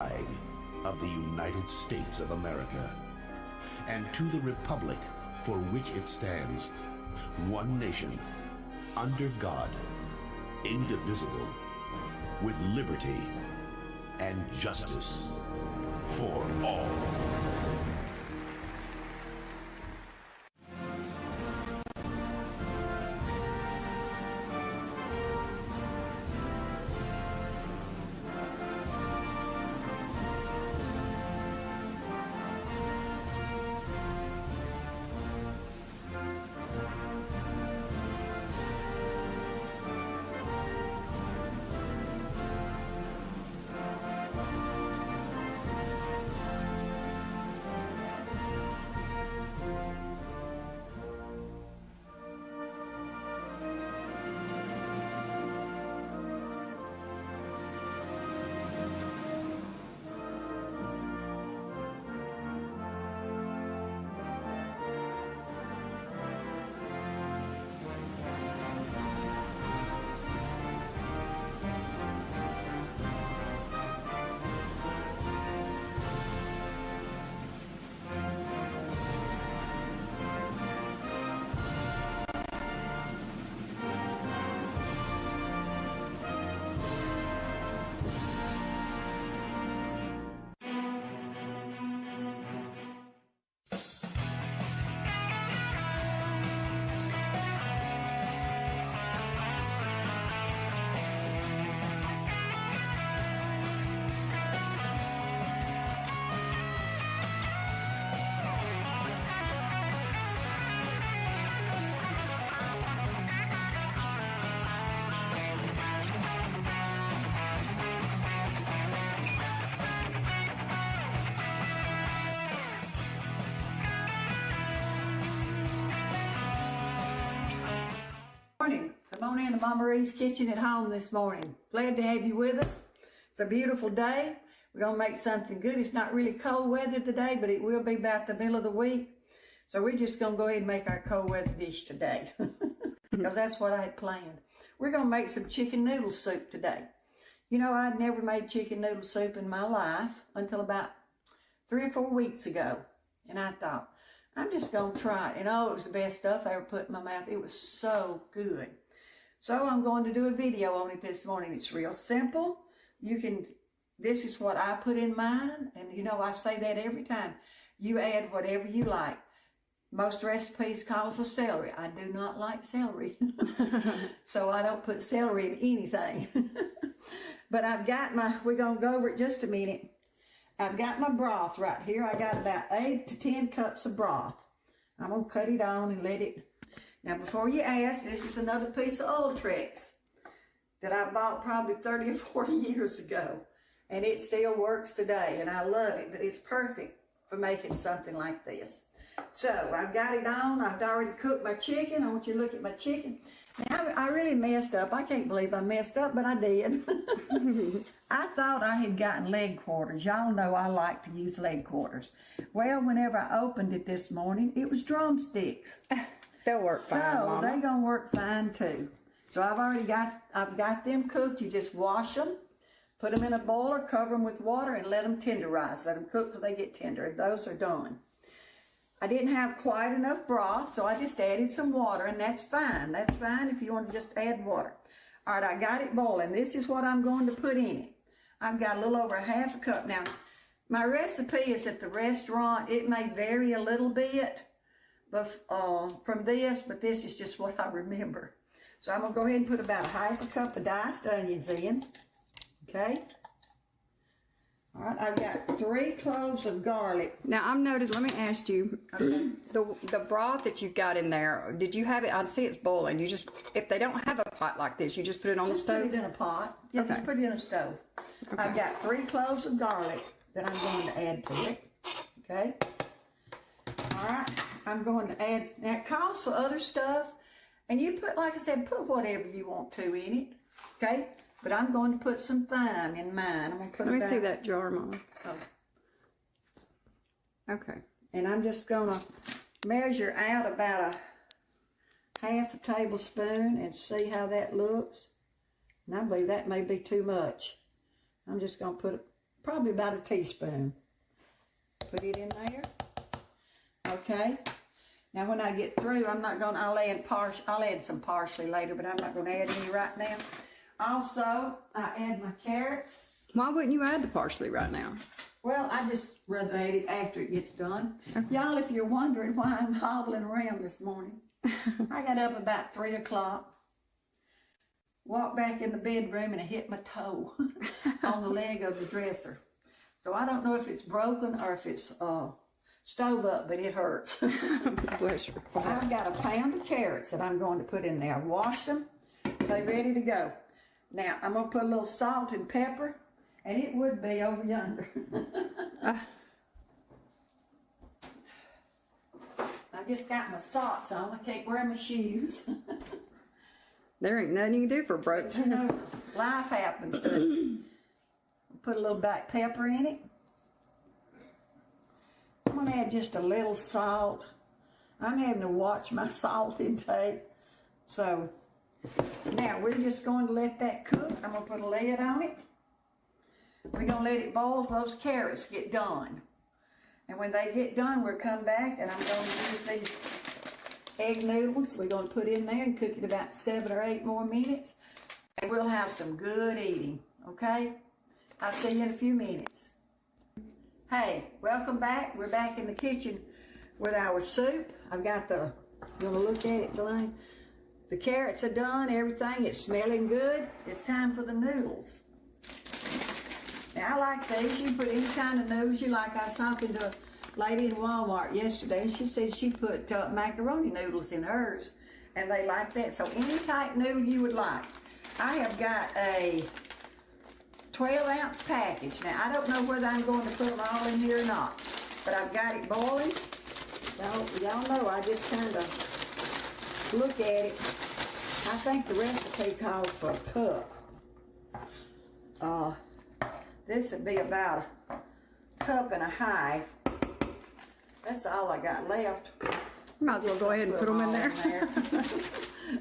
flag of the United States of America, and to the republic for which it stands, one nation, under God, indivisible, with liberty and justice for all. Morning. Come on into Mama Marie's Kitchen at home this morning. Glad to have you with us. It's a beautiful day. We're going to make something good. It's not really cold weather today, but it will be about the middle of the week. So we're just going to go ahead and make our cold weather dish today because that's what I had planned. We're going to make some chicken noodle soup today. You know, I'd never made chicken noodle soup in my life until about 3 or 4 weeks ago. And I thought, I'm just going to try it. And oh, it was the best stuff I ever put in my mouth. It was so good. So I'm going to do a video on it this morning. It's real simple. This is what I put in mine. And you know, I say that every time. You add whatever you like. Most recipes call for celery. I do not like celery. So I don't put celery in anything. But we're going to go over it just a minute. I've got my broth right here. I got about 8 to 10 cups of broth. I'm going to cut it on and let it. Now, before you ask, this is another piece of old tricks that I bought probably 30 or 40 years ago. And it still works today, and I love it. But it's perfect for making something like this. So, I've got it on. I've already cooked my chicken. I want you to look at my chicken. Now, I really messed up. I can't believe I messed up, but I did. I thought I had gotten leg quarters. Y'all know I like to use leg quarters. Well, whenever I opened it this morning, it was drumsticks. They'll work fine, Mama. So they're gonna work fine too. So I've got them cooked. You just wash them, put them in a boiler, cover them with water, and let them tenderize. Let them cook till they get tender. Those are done. I didn't have quite enough broth, so I just added some water, and that's fine. That's fine if you want to just add water. All right, I got it boiling. This is what I'm going to put in it. I've got a little over ½ a cup. Now, my recipe is at the restaurant. It may vary a little bit from this, but this is just what I remember. So I'm going to go ahead and put about ½ a cup of diced onions in. Okay? All right, I've got 3 cloves of garlic. Now, I'm noticed, let me ask you, Okay. the broth that you've got in there, did you have it, I see it's boiling, you just, if they don't have a pot like this, you just put it on the stove? Put it in a pot. Yeah, Okay. just put it in a stove. Okay. I've got 3 cloves of garlic that I'm going to add to it. Okay? All right, I'm going to add, now it calls for other stuff, and you put, like I said, put whatever you want to in it. Okay? But I'm going to put some thyme in mine. I'm going to put Let me see that jar, Mama. Oh. Okay. And I'm just going to measure out about a ½ a tablespoon and see how that looks. And I believe that may be too much. I'm just going to probably about a teaspoon. Put it in there. Okay. Now when I get through, I'll add some parsley later, but I'm not gonna add any right now. Also, I add my carrots. Why wouldn't you add the parsley right now? Well, I just rather add it after it gets done. Y'all, if you're wondering why I'm hobbling around this morning, I got up about 3 o'clock, walked back in the bedroom, and I hit my toe on the leg of the dresser. So I don't know if it's broken or if it's stove up, but it hurts. Bless your heart. I've got a pound of carrots that I'm going to put in there. I've washed them. They're ready to go. Now, I'm going to put a little salt and pepper, and it would be over yonder. I just got my socks on. I can't wear my shoes. There ain't nothing you can do for broke. You know, life happens. Put a little black pepper in it. I'm going to add just a little salt. I'm having to watch my salt intake. So, now we're just going to let that cook. I'm going to put a lid on it. We're going to let it boil till those carrots get done. And when they get done, we'll come back and I'm going to use these egg noodles. We're going to put in there and cook it about 7 or 8 more minutes. And we'll have some good eating, okay? I'll see you in a few minutes. Hey, welcome back. We're back in the kitchen with our soup. I've got you want to look at it, Delane? The carrots are done, everything. It's smelling good. It's time for the noodles. Now, I like these. You can put any kind of noodles you like. I was talking to a lady in Walmart yesterday, and she said she put macaroni noodles in hers, and they like that. So any type noodle you would like. I have got a 12-ounce package. Now, I don't know whether I'm going to put them all in here or not, but I've got it boiling. Y'all know I just kind of look at it. I think the recipe calls for a cup. This would be about a cup and a half. That's all I got left. Might as well go ahead and put them in there.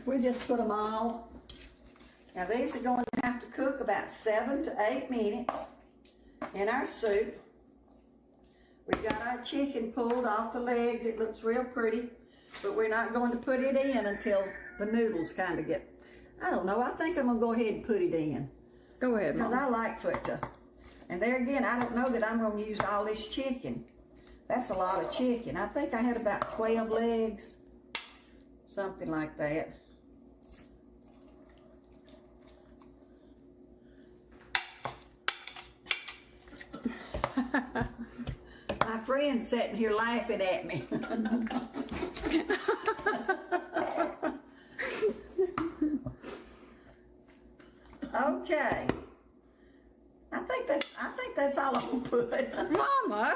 We just put them all. Now these are going to have to cook about 7 to 8 minutes in our soup. We've got our chicken pulled off the legs. It looks real pretty, but we're not going to put it in until the noodles kind of get, I don't know, I think I'm going to go ahead and put it in. Go ahead, Because Mom. I like for it to, and there again, I don't know that I'm going to use all this chicken. That's a lot of chicken. I think I had about 12 legs, something like that. My friend's sitting here laughing at me. Okay. I think that's all I'm gonna put. Mama!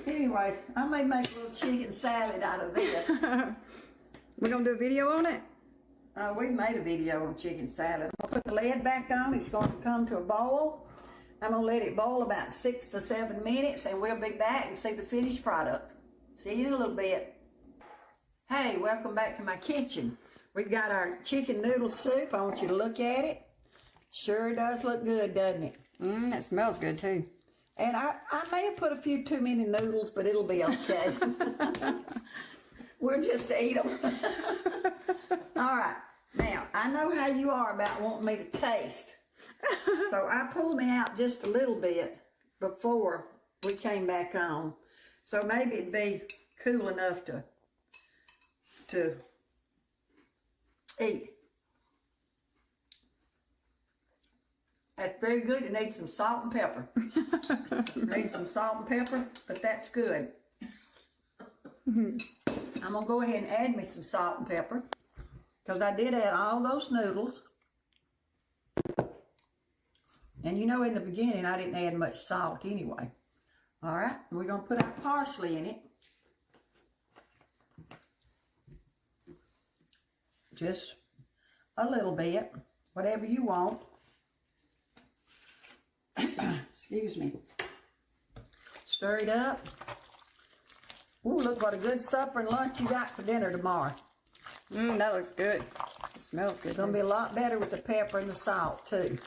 Anyway, I may make a little chicken salad out of this. We're going to do a video on it? We've made a video on chicken salad. I'll put the lid back on. It's going to come to a boil. I'm going to let it boil about 6 to 7 minutes, and we'll be back and see the finished product. See you in a little bit. Hey, welcome back to my kitchen. We've got our chicken noodle soup. I want you to look at it. Sure does look good, doesn't it? It smells good too. And I may have put a few too many noodles, but it'll be okay. We'll just eat them. All right. Now, I know how you are about wanting me to taste. So I pulled me out just a little bit before we came back on. So maybe it'd be cool enough to eat. That's very good. It needs some salt and pepper. Needs some salt and pepper, but that's good. I'm going to go ahead and add me some salt and pepper because I did add all those noodles. And you know, in the beginning, I didn't add much salt anyway. All right, we're going to put our parsley in it. Just a little bit, whatever you want. Excuse me. Stir it up. Ooh, look what a good supper and lunch you got for dinner tomorrow. That looks good. It smells good. It's going to be a lot better with the pepper and the salt, too.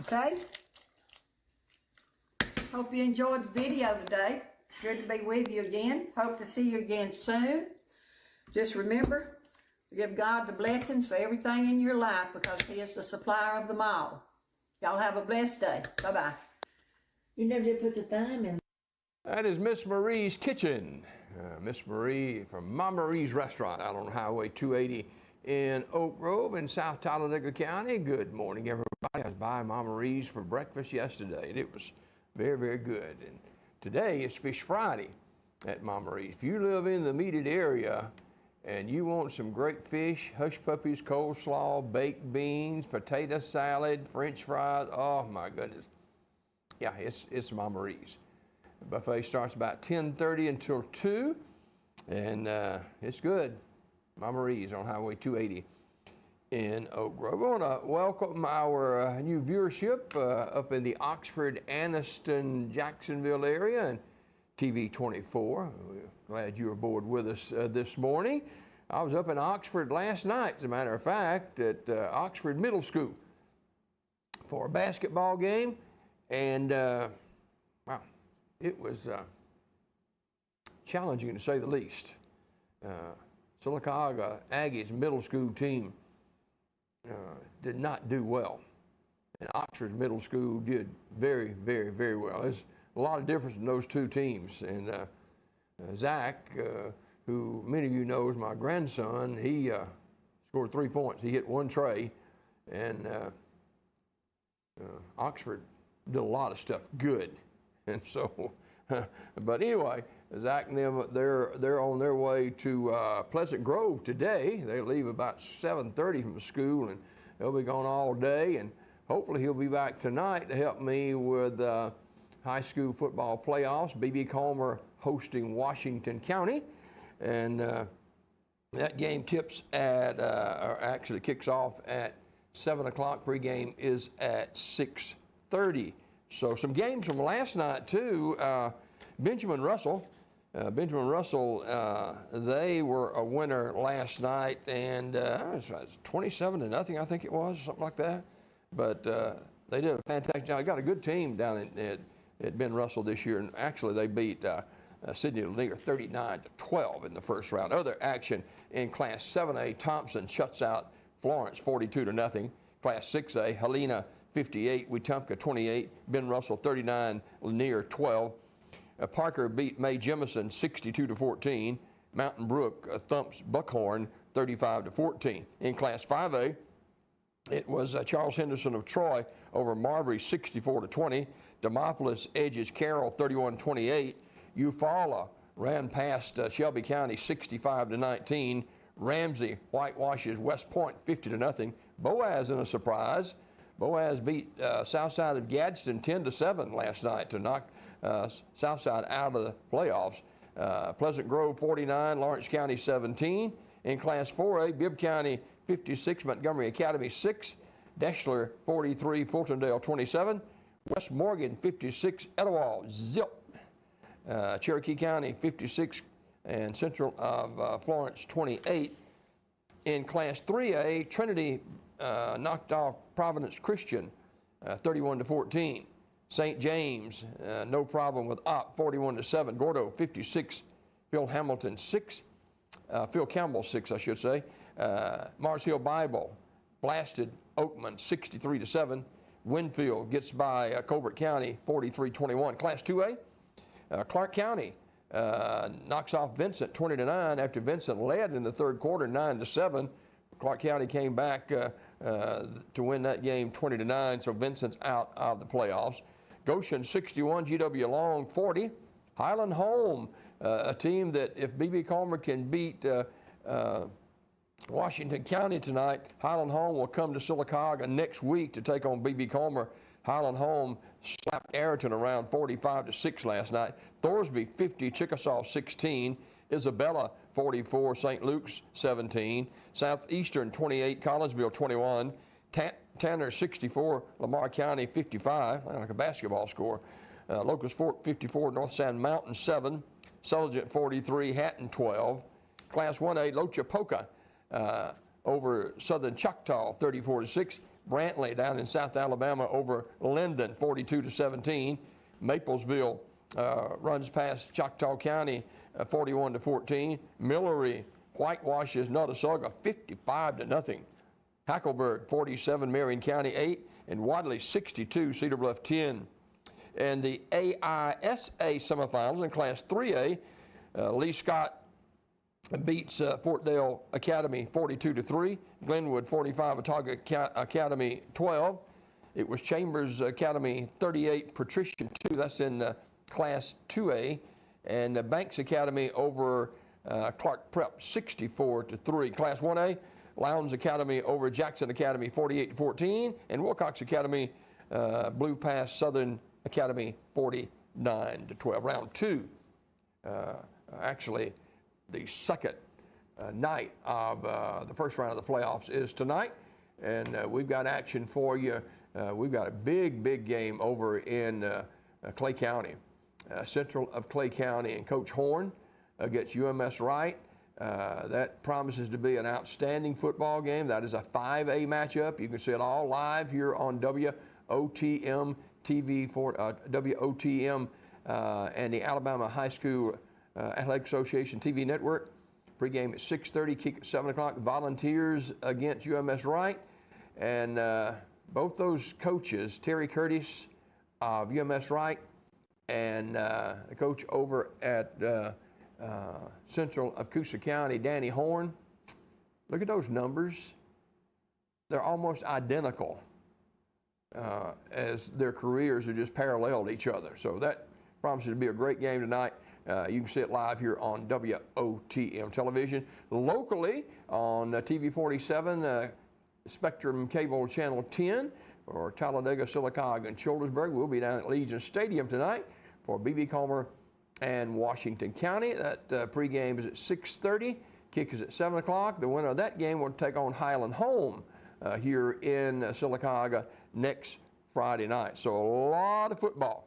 Okay? Hope you enjoyed the video today. Good to be with you again. Hope to see you again soon. Just remember, give God the blessings for everything in your life because He is the supplier of them all. Y'all have a blessed day. Bye-bye. You never did put the thyme in. That is Miss Marie's Kitchen. Miss Marie from Mama Marie's Restaurant out on Highway 280 in Oak Grove in South Talladega County. Good morning, everybody. I was by Mama Marie's for breakfast yesterday, and it was very, very good. And today is Fish Friday at Mama Marie's. If you live in the immediate area and you want some great fish, hush puppies, coleslaw, baked beans, potato salad, French fries, oh my goodness. Yeah, it's Mama Marie's. The buffet starts about 10:30 until 2, and it's good. Mama Marie's on Highway 280 in Oak Grove. I want to welcome our new viewership up in the Oxford, Anniston, Jacksonville area, and TV24. We're glad you're aboard with us this morning. I was up in Oxford last night, as a matter of fact, at Oxford Middle School for a basketball game, and wow, it was challenging to say the least. Sylacauga Aggies middle school team did not do well, and Oxford Middle School did very, very, very well. There's a lot of difference in those two teams, and Zach, who many of you know is my grandson, he scored 3 points. He hit one tray, and Oxford did a lot of stuff good, and so. But anyway, Zach and them, they're on their way to Pleasant Grove today. They leave about 7:30 from the school, and they'll be gone all day. And hopefully he'll be back tonight to help me with high school football playoffs. B.B. Calmer hosting Washington County, and that game tips at, or actually kicks off at 7 o'clock. Pregame is at 6:30. So some games from last night too. Benjamin Russell, they were a winner last night, and it was 27-0, I think it was, something like that. But they did a fantastic job. They got a good team down at Ben Russell this year, and actually they beat Sidney Lanier 39-12 in the first round. Other action in Class 7A, Thompson shuts out Florence 42-0. Class 6A, Helena 58, Wetumpka 28, Ben Russell 39, Lanier 12. Parker beat May Jemison 62-14. Mountain Brook thumps Buckhorn 35-14. In Class 5A, it was Charles Henderson of Troy over Marbury 64-20. Demopolis edges Carroll 31-28. Eufaula ran past Shelby County 65-19. Ramsey whitewashes West Point 50-0. Boaz in a surprise. Boaz beat Southside of Gadsden 10-7 last night to knock Southside out of the playoffs. Pleasant Grove 49, Lawrence County 17. In Class 4A, Bibb County 56, Montgomery Academy 6. Deschler 43, Fultondale 27. West Morgan 56, Etowah zip. Cherokee County 56 and Central of Florence 28. In Class 3A, Trinity knocked off Providence Christian 31-14. St. James, no problem with Opp 41-7. Gordo 56, Phil Hamilton 6. Phil Campbell 6, I should say. Mars Hill Bible blasted Oakman 63-7. Winfield gets by Colbert County 43-21. Class 2A, Clark County knocks off Vincent 20-9 after Vincent led in the third quarter 9-7. Clark County came back to win that game 20-9, so Vincent's out of the playoffs. Goshen 61, GW Long 40. Highland Home, a team that if B.B. Calmer can beat Washington County tonight, Highland Home will come to Sylacauga next week to take on B.B. Calmer. Highland Home slapped Ayrton around 45-6 last night. Thorsby 50, Chickasaw 16. Isabella 44, St. Luke's 17. Southeastern 28, Collinsville 21. Tanner 64, Lamar County 55, like a basketball score. Locust Fork 54, North Sand Mountain 7. Sulligent 43, Hatton 12. Class 1A, Lochapoka over Southern Choctaw 34-6. Brantley down in South Alabama over Linden 42-17. Maplesville runs past Choctaw County 41-14. Millery whitewashes Notasulga 55-0. Hackleburg 47, Marion County 8, and Wadley 62, Cedar Bluff 10. And the AISA semifinals in Class 3A, Lee Scott beats Fort Dale Academy 42-3, Glenwood 45, Watauga Academy 12. It was Chambers Academy 38, Patrician 2. That's in Class 2A, and Banks Academy over Clark Prep 64-3. Class 1A, Lowndes Academy over Jackson Academy 48-14, and Wilcox Academy blew past Southern Academy 49-12. Round 2, actually the second night of the first round of the playoffs is tonight, and we've got action for you. We've got a big game over in Clay County. Central of Clay County and Coach Horn against UMS Wright. That promises to be an outstanding football game. That is a 5A matchup. You can see it all live here on WOTM TV4, WOTM and the Alabama High School Athletic Association TV network. Pregame at 6:30, kick at 7 o'clock. Volunteers against UMS Wright. And both those coaches, Terry Curtis of UMS Wright and the coach over at Central of Coosa County, Danny Horn, look at those numbers. They're almost identical as their careers are just paralleled each other. So that promises to be a great game tonight. You can see it live here on WOTM television. Locally on TV47, Spectrum Cable Channel 10, or Talladega, Sylacauga, and Childersburg. We'll be down at Legion Stadium tonight for B.B. Calmer and Washington County. That pregame is at 6:30. Kick is at 7 o'clock. The winner of that game will take on Highland Home here in Sylacauga next Friday night. So a lot of football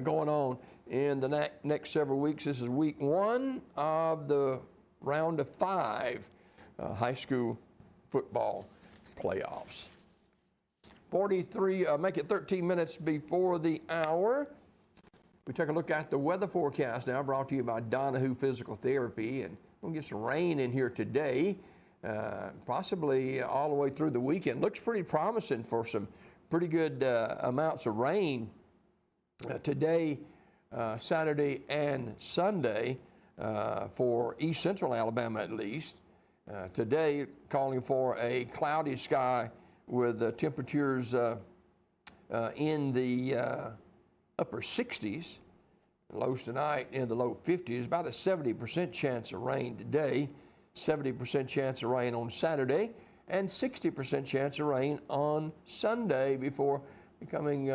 going on in the next several weeks. This is week 1 of the round of 5 high school football playoffs. 43, make it 13 minutes before the hour. We take a look at the weather forecast now, brought to you by Donahue Physical Therapy. And we'll get some rain in here today, possibly all the way through the weekend. Looks pretty promising for some pretty good amounts of rain today, Saturday, and Sunday for East Central Alabama at least. Today, calling for a cloudy sky with temperatures in the upper 60s. Lows tonight in the low 50s. About a 70% chance of rain today, 70% chance of rain on Saturday, and 60% chance of rain on Sunday before becoming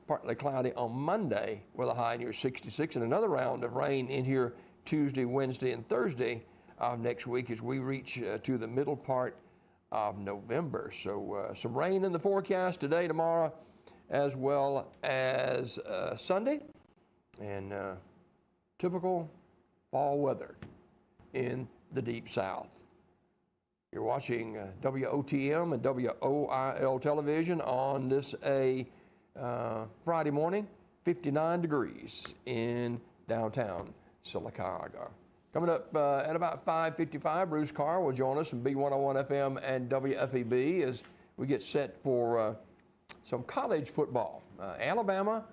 partly cloudy on Monday with a high near 66. And another round of rain in here Tuesday, Wednesday, and Thursday of next week as we reach to the middle part of November. So some rain in the forecast today, tomorrow, as well as Sunday, and typical fall weather in the Deep South. You're watching WOTM and WOIL television on this Friday morning, 59 degrees in downtown Sylacauga. Coming up at about 5:55, Bruce Carr will join us from B101 FM and WFEB as we get set for some college football. Alabama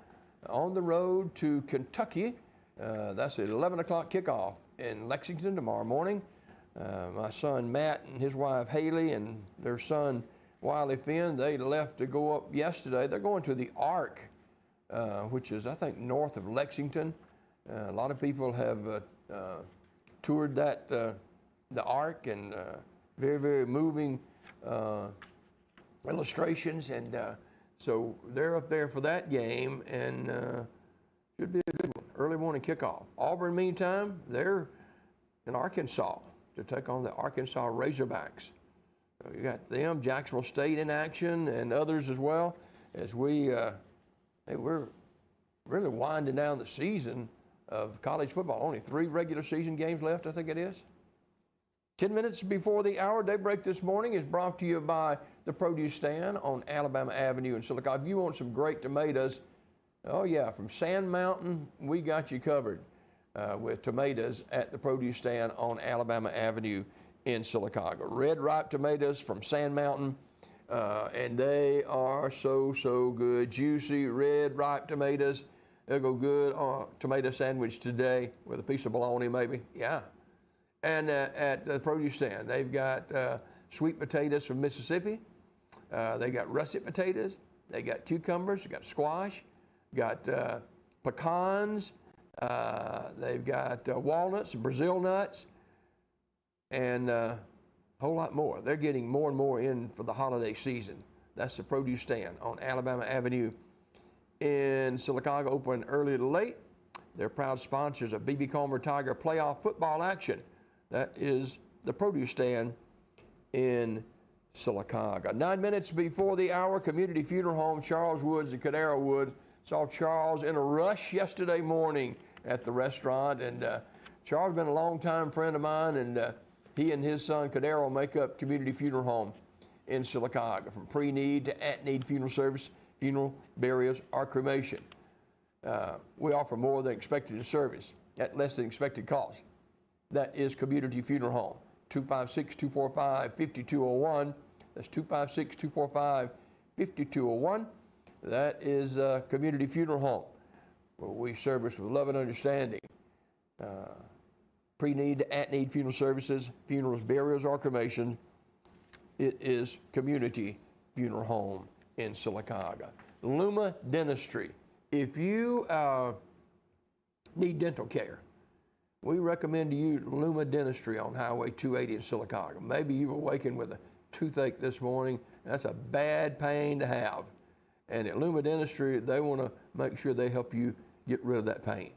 on the road to Kentucky. That's at 11 o'clock kickoff in Lexington tomorrow morning. My son Matt and his wife Haley and their son Wiley Finn, they left to go up yesterday. They're going to the Ark, which is, I think, north of Lexington. A lot of people have toured that the Ark, and very, very moving illustrations, and so they're up there for that game, and should be a good one. Early morning kickoff. Auburn, meantime, they're in Arkansas to take on the Arkansas Razorbacks. So you got them, Jacksonville State in action, and others as well, as we're really winding down the season of college football. Only 3 regular season games left, I think it is. 10 minutes before the hour. Daybreak this morning is brought to you by the Produce Stand on Alabama Avenue in Sylacauga. If you want some great tomatoes, Oh yeah, from Sand Mountain, we got you covered with tomatoes at the produce stand on Alabama Avenue in Sylacauga. Red ripe tomatoes from Sand Mountain, and they are so good. Juicy red ripe tomatoes. They'll go good on a tomato sandwich today with a piece of bologna maybe. Yeah. And at the produce stand, they've got sweet potatoes from Mississippi. They got russet potatoes. They got cucumbers. They got squash. Got pecans. They've got walnuts, Brazil nuts, and a whole lot more. They're getting more and more in for the holiday season. That's the produce stand on Alabama Avenue in Sylacauga, open early to late. They're proud sponsors of B.B. Comer Tiger playoff football action. That is the produce stand in Sylacauga. 9 minutes before the hour, Community Funeral Home, Charles Woods and Cadero Wood. Saw Charles in a rush yesterday morning at the restaurant, and Charles has been a long-time friend of mine, and he and his son Cadero make up Community Funeral Home in Sylacauga, from pre-need to at-need funeral service, funeral, burials, or cremation. We offer more than expected service at less than expected cost. That is Community Funeral Home, 256-245-5201. That's 256-245-5201. That is Community Funeral Home, where we service with love and understanding. Pre-need to at-need funeral services, funerals, burials, or cremation. It is Community Funeral Home in Sylacauga. Luma Dentistry. If you need dental care, we recommend to you Luma Dentistry on Highway 280 in Sylacauga. Maybe you've awakened with a toothache this morning. That's a bad pain to have. And at Luma Dentistry, they want to make sure they help you get rid of that pain.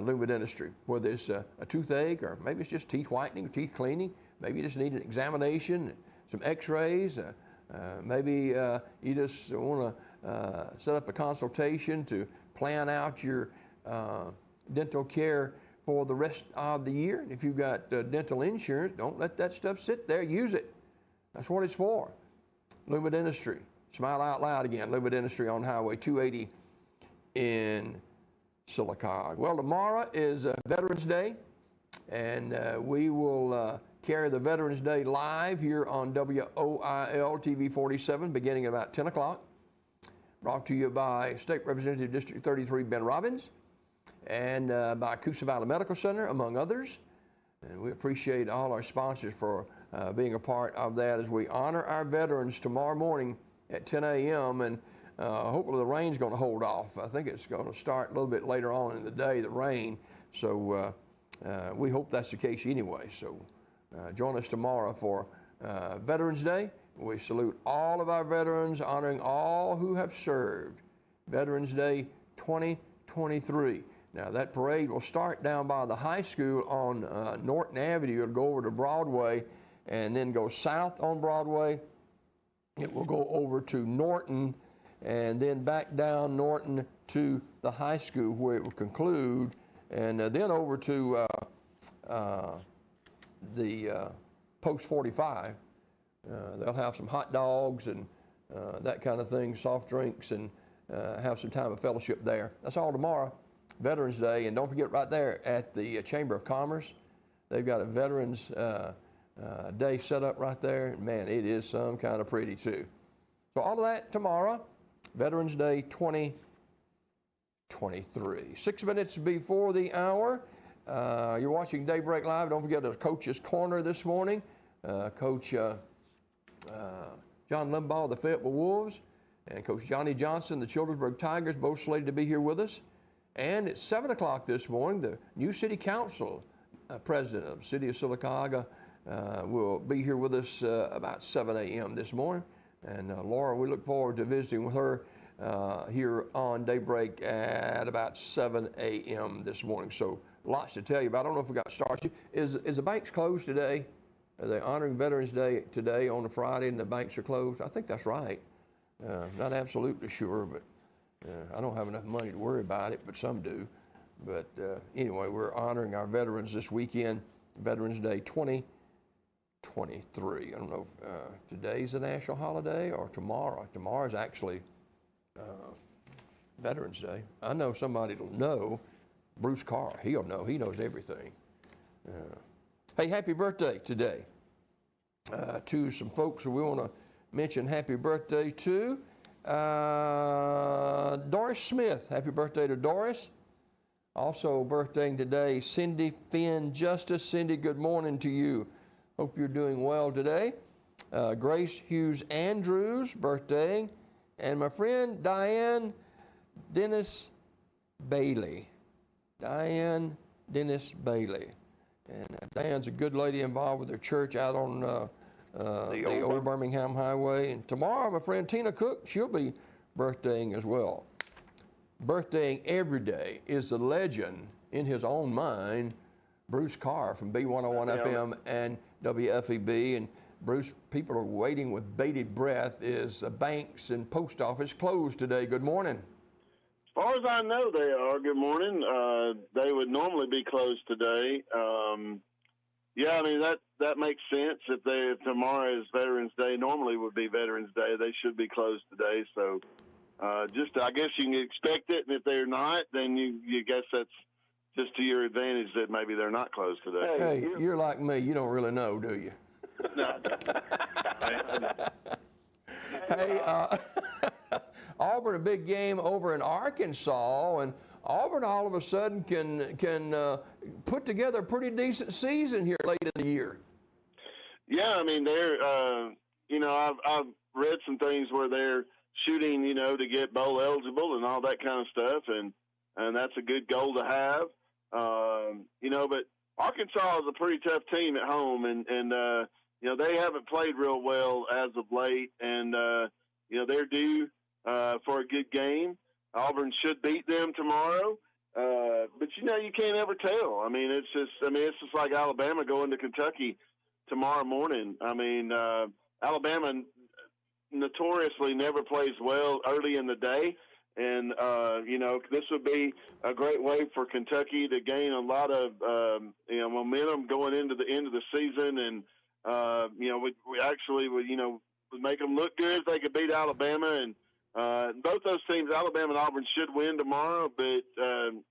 Luma Dentistry, whether it's a toothache or maybe it's just teeth whitening, teeth cleaning. Maybe you just need an examination, some x-rays. Maybe you just want to set up a consultation to plan out your dental care for the rest of the year. If you've got dental insurance, don't let that stuff sit there. Use it. That's what it's for. Luma Dentistry. Smile out loud again. Luma Dentistry on Highway 280 in Sylacauga. Well, tomorrow is Veterans Day, and we will carry the Veterans Day live here on WOIL TV47 beginning at about 10 o'clock. Brought to you by State Representative District 33 Ben Robbins and by Coosa Valley Medical Center, among others. And we appreciate all our sponsors for being a part of that as we honor our veterans tomorrow morning at 10 a.m. and hopefully the rain's going to hold off. I think it's going to start a little bit later on in the day, the rain. So we hope that's the case anyway. So join us tomorrow for Veterans Day. We salute all of our veterans, honoring all who have served. Veterans Day 2023. Now that parade will start down by the high school on Norton Avenue. It'll go over to Broadway and then go south on Broadway. It will go over to Norton and then back down Norton to the high school where it will conclude, and then over to the Post 45. They'll have some hot dogs and that kind of thing, soft drinks, and have some time of fellowship there. That's all tomorrow, Veterans Day. And don't forget, right there at the Chamber of Commerce, they've got a Veterans Day set up right there. Man, it is some kind of pretty too. So all of that tomorrow, Veterans Day 2023. 6 minutes before the hour, you're watching Daybreak Live. Don't forget the Coach's Corner this morning. Coach John Limbaugh, the Fayetteville Wolves, and Coach Johnny Johnson, the Childersburg Tigers, both slated to be here with us. And at 7 o'clock this morning, the new City Council President of the City of Sylacauga will be here with us about 7 a.m. this morning. And Laura, we look forward to visiting with her here on Daybreak at about 7 a.m. this morning. So lots to tell you about. I don't know if we got started. Is the banks closed today? Are they honoring Veterans Day today on a Friday and the banks are closed? I think that's right. Not absolutely sure, but I don't have enough money to worry about it, but some do. But anyway, we're honoring our veterans this weekend, Veterans Day 2023. I don't know if today's a national holiday or tomorrow. Tomorrow's actually Veterans Day. I know somebody will know. Bruce Carr, he'll know. He knows everything. Hey, happy birthday today to some folks who we want to mention happy birthday to. Doris Smith, happy birthday to Doris. Also birthdaying today, Cindy Finn Justice. Cindy, good morning to you. Hope you're doing well today. Grace Hughes Andrews, birthday. And my friend Diane Dennis Bailey. Diane Dennis Bailey. And Diane's a good lady involved with her church out on the Old Birmingham Highway. And tomorrow, my friend Tina Cook, she'll be birthdaying as well. Birthdaying every day is the legend in his own mind, Bruce Carr from B101 FM and WFEB. And Bruce, people are waiting with bated breath. Is the banks and post office closed today? Good morning. As far as I know, they are. Good morning. They would normally be closed today. Yeah, I mean, that makes sense. If tomorrow is Veterans Day, normally would be Veterans Day. They should be closed today. So I guess you can expect it. And if they're not, then you guess that's just to your advantage that maybe they're not closed today. Hey, you're like me. You don't really know, do you? No. Hey, Auburn, a big game over in Arkansas, and Auburn all of a sudden can put together a pretty decent season here late in the year. Yeah, I mean, they're, I've read some things where they're shooting, to get bowl eligible and all that kind of stuff, and that's a good goal to have. But Arkansas is a pretty tough team at home, and they haven't played real well as of late, and, they're due for a good game. Auburn should beat them tomorrow, but you can't ever tell. I mean, it's just like Alabama going to Kentucky tomorrow morning. I mean, Alabama notoriously never plays well early in the day, and this would be a great way for Kentucky to gain a lot of momentum going into the end of the season, and we actually would make them look good if they could beat Alabama. And both those teams, Alabama and Auburn, should win tomorrow, but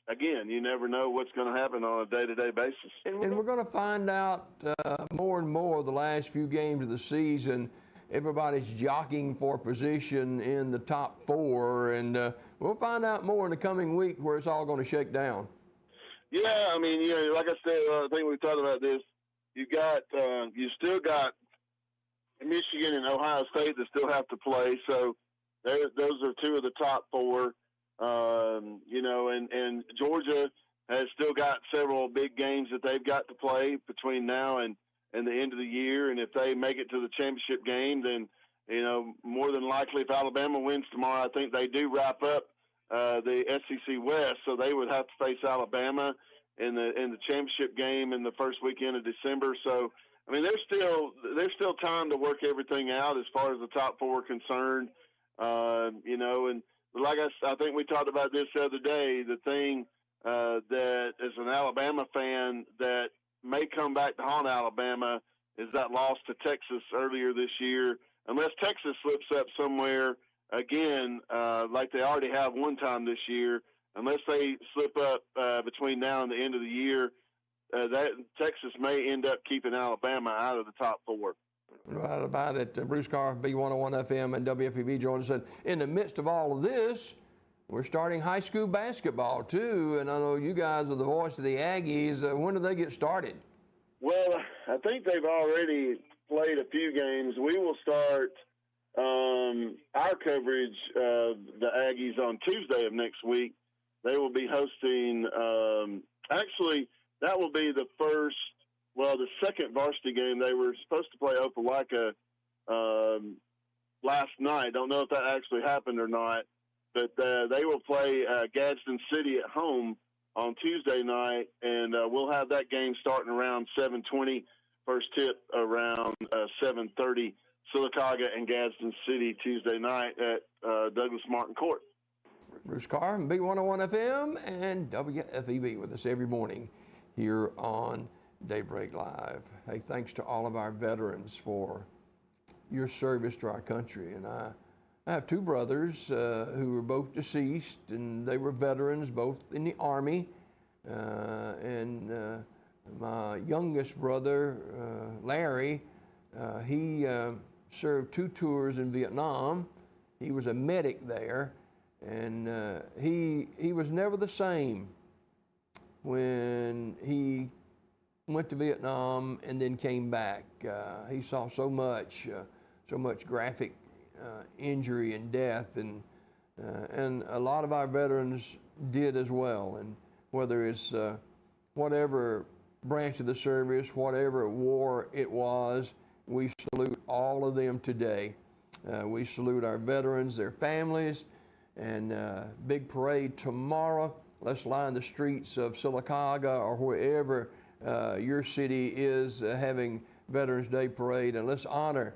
again, you never know what's going to happen on a day-to-day basis. And we're going to find out more and more the last few games of the season. Everybody's jockeying for position in the top four, and we'll find out more in the coming week where it's all going to shake down. Yeah, I mean, like I said, I think we've talked about this. You still got Michigan and Ohio State that still have to play, so those are two of the top four, and Georgia has still got several big games that they've got to play between now and the end of the year. And if they make it to the championship game, then, more than likely if Alabama wins tomorrow, I think they do wrap up the SEC West. So they would have to face Alabama in the championship game in the first weekend of December. So, I mean, there's still time to work everything out as far as the top four are concerned. And like I think we talked about this the other day, the thing that as an Alabama fan that may come back to haunt Alabama is that loss to Texas earlier this year. Unless Texas slips up somewhere again, like they already have one time this year, unless they slip up between now and the end of the year, that Texas may end up keeping Alabama out of the top four. Right about it. Bruce Carr, B101 FM and WFEB joins us. In the midst of all of this, we're starting high school basketball too, and I know you guys are the voice of the Aggies. When do they get started? Well, I think they've already played a few games. We will start our coverage of the Aggies on Tuesday of next week. They will be hosting, actually, that will be the second varsity game. They were supposed to play Opelika last night. Don't know if that actually happened or not, but they will play Gadsden City at home on Tuesday night, and we'll have that game starting around 7:20. First tip around 7:30. Sylacauga and Gadsden City Tuesday night at Douglas Martin Court. Bruce Carr, B101 FM and WFEB with us every morning here on Daybreak Live. Hey, thanks to all of our veterans for your service to our country. And I I have two brothers who were both deceased, and they were veterans, both in the Army. And my youngest brother, Larry, he served 2 tours in Vietnam. He was a medic there, and he was never the same when he went to Vietnam and then came back. He saw so much graphic injury and death, and a lot of our veterans did as well. And whether it's whatever branch of the service, whatever war it was, we salute all of them today. We salute our veterans, their families, and big parade tomorrow. Let's line the streets of Sylacauga or wherever your city is having Veterans Day parade, and let's honor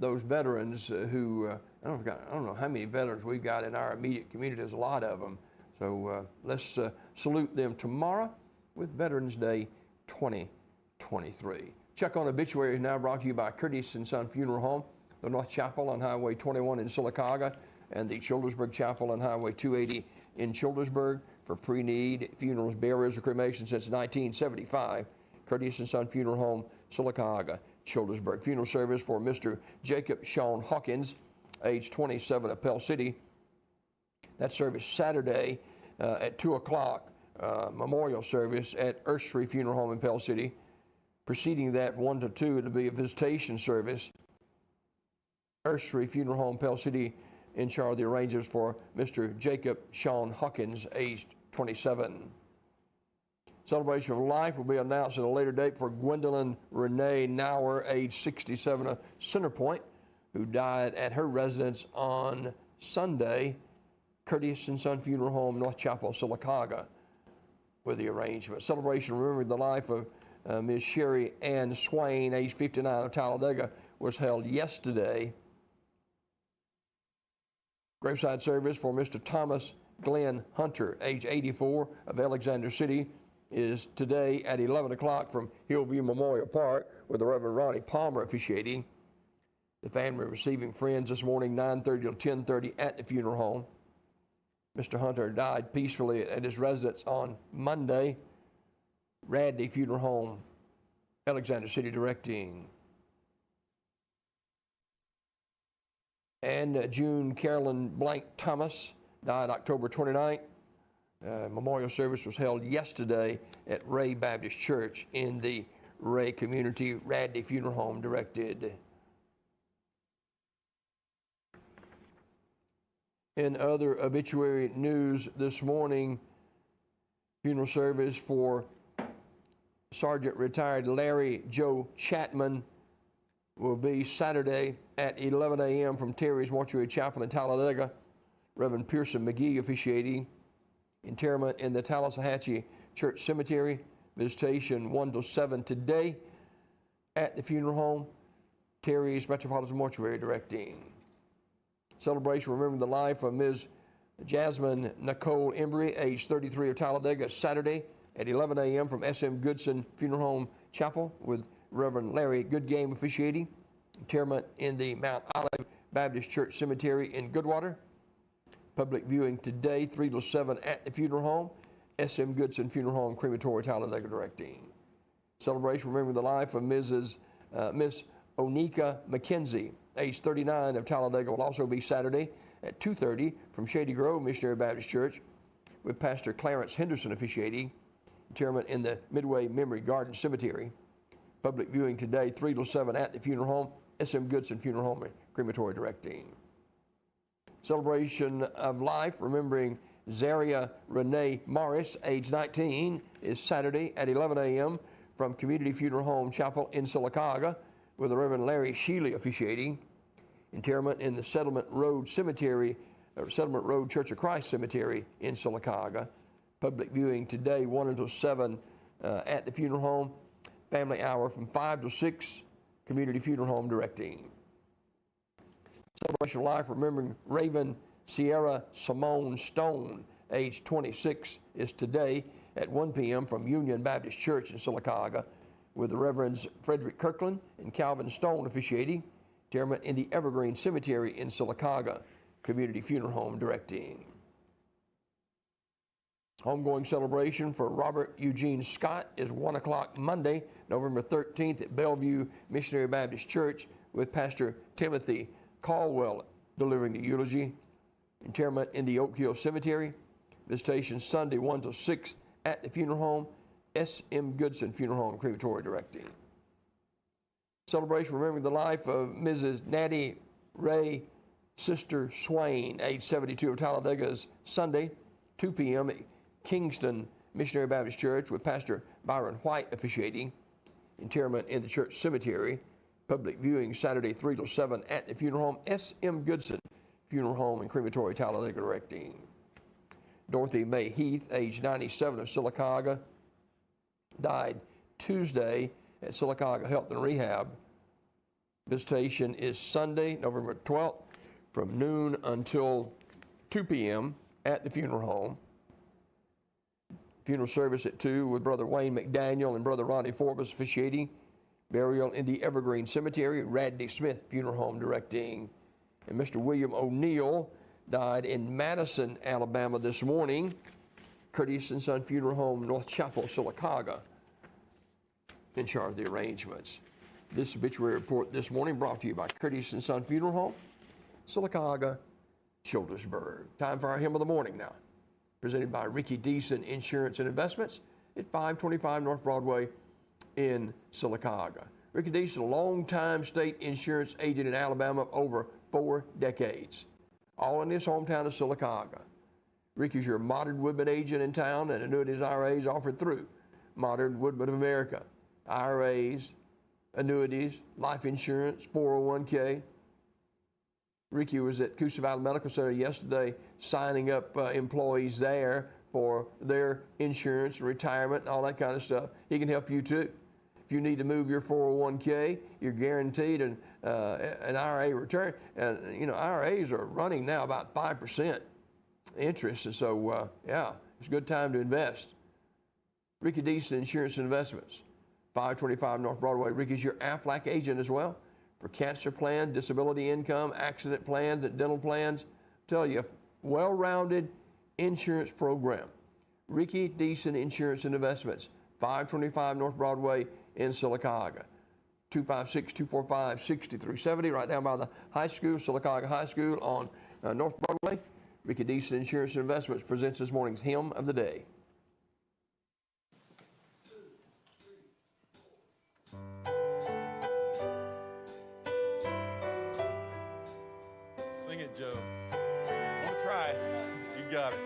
those veterans who, I don't know how many veterans we've got in our immediate community. There's a lot of them. So let's salute them tomorrow with Veterans Day 2023. Check on Obituaries now brought to you by Curtis & Son Funeral Home, the North Chapel on Highway 21 in Sylacauga, and the Childersburg Chapel on Highway 280 in Childersburg. For pre-need funerals, burials, or cremation since 1975, Curtis & Son Funeral Home, Sylacauga, Childersburg. Funeral service for Mr. Jacob Sean Hawkins, age 27 of Pell City. That service Saturday at 2 o'clock. Memorial service at Earthtree Funeral Home in Pell City. Preceding that, 1 to 2, it'll be a visitation service. Earthtree Funeral Home, Pell City, in charge of the arrangements for Mr. Jacob Sean Hawkins, aged 27. Celebration of Life will be announced at a later date for Gwendolyn Renee Nauer, age 67 of Centerpoint, who died at her residence on Sunday. Curtis & Son Funeral Home, North Chapel, Sylacauga, with the arrangement. Celebration remembering the life of Ms. Sherry Ann Swain, age 59 of Talladega, was held yesterday. Graveside service for Mr. Thomas Glenn Hunter, age 84 of Alexander City, is today at 11 o'clock from Hillview Memorial Park, with the Reverend Ronnie Palmer officiating. The family receiving friends this morning, 9:30 to 10:30 at the funeral home. Mr. Hunter died peacefully at his residence on Monday. Radley Funeral Home, Alexander City, directing. And June Carolyn Blank Thomas died October 29th. Memorial service was held yesterday at Ray Baptist Church in the Ray community. Radley Funeral Home directed. In other obituary news this morning, funeral service for Sergeant retired Larry Joe Chapman will be Saturday at 11 a.m. from Terry's Mortuary Chapel in Talladega. Reverend Pearson McGee officiating. Interment in the Tallahatchie Church Cemetery. Visitation 1 to 7 today at the funeral home. Terry's Metropolitan Mortuary directing. Celebration remembering the life of Ms. Jasmine Nicole Embry, age 33 of Talladega, Saturday at 11 a.m. from S.M. Goodson Funeral Home Chapel, with Reverend Larry Goodgame officiating. Interment in the Mount Olive Baptist Church Cemetery in Goodwater. Public viewing today, 3 to 7 at the funeral home. S.M. Goodson Funeral Home, Crematory, Talladega directing. Celebration remembering the life of Miss Onika McKenzie, age 39 of Talladega, will also be Saturday at 2:30 from Shady Grove Missionary Baptist Church, with Pastor Clarence Henderson officiating. Interment in the Midway Memory Garden Cemetery. Public viewing today, 3 to 7 at the funeral home. S.M. Goodson Funeral Home and Crematory directing. Celebration of Life remembering Zaria Renee Morris, age 19, is Saturday at 11 a.m. from Community Funeral Home Chapel in Sylacauga, with the Reverend Larry Sheely officiating. Interment in the Settlement Road Cemetery, Settlement Road Church of Christ Cemetery in Sylacauga. Public viewing today, 1 until 7 at the funeral home. Family hour from 5 to 6, Community Funeral Home directing. Celebration of Life remembering Raven Sierra Simone Stone, age 26, is today at 1 p.m. from Union Baptist Church in Sylacauga, with the Reverends Frederick Kirkland and Calvin Stone officiating. Interment in the Evergreen Cemetery in Sylacauga Community Funeral Home directing. Homegoing celebration for Robert Eugene Scott is 1 o'clock Monday, November 13th at Bellevue Missionary Baptist Church with Pastor Timothy Caldwell delivering the eulogy. Interment in the Oak Hill Cemetery. Visitation Sunday 1 till 6 at the funeral home. S.M. Goodson Funeral Home Crematory directing. Celebration remembering the life of Mrs. Natty Ray Sister Swain, age 72, of Talladega, is Sunday, 2 p.m. at Kingston Missionary Baptist Church with Pastor Byron White officiating. Interment in the church cemetery. Public viewing Saturday 3 till 7 at the funeral home. S.M. Goodson Funeral Home and Crematory, Talladega directing. Dorothy Mae Heath, age 97, of Sylacauga, died Tuesday at Sylacauga Health and Rehab. Visitation is Sunday, November 12th, from noon until 2 p.m. at the funeral home. Funeral service at 2 with Brother Wayne McDaniel and Brother Ronnie Forbes officiating. Burial in the Evergreen Cemetery, Radney Smith Funeral Home directing. And Mr. William O'Neill died in Madison, Alabama this morning. Curtis and Son Funeral Home, North Chapel, Sylacauga, in charge of the arrangements. This obituary report this morning brought to you by Curtis and Son Funeral Home, Sylacauga, Childersburg. Time for our hymn of the morning now. Presented by Ricky Deason Insurance and Investments at 525 North Broadway in Sylacauga. Ricky Deason, a longtime state insurance agent in Alabama of over 4 decades, all in his hometown of Sylacauga. Ricky's your Modern Woodman agent in town, and annuities IRAs offered through Modern Woodman of America. IRAs, annuities, life insurance, 401k. Ricky was at Coosa Valley Medical Center yesterday signing up employees there for their insurance, retirement, and all that kind of stuff. He can help you too. If you need to move your 401k, you're guaranteed an IRA return. And, you know, IRAs are running now about 5% interest. And so, yeah, it's a good time to invest. Ricky Deason Insurance and Investments, 525 North Broadway. Ricky's your Aflac agent as well for cancer plans, disability income, accident plans, and dental plans. Tell you, well-rounded insurance program. Ricky Deason Insurance and Investments, 525 North Broadway in Sylacauga. 256-245-6370, right down by the high school, Sylacauga High School on North Broadway. Ricky Deason Insurance and Investments presents this morning's hymn of the day. Sing it, Joe. Don't try. You got it.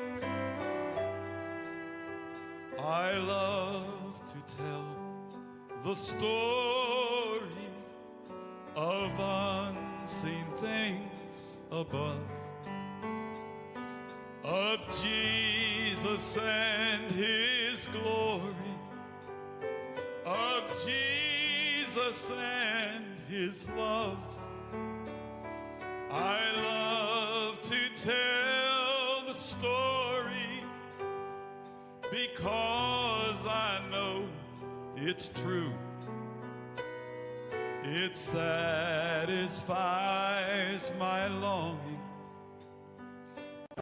I love to tell the story of unseen things above, of Jesus and his glory, of Jesus and his love. I love to tell the story because I know it's true. It satisfies my longing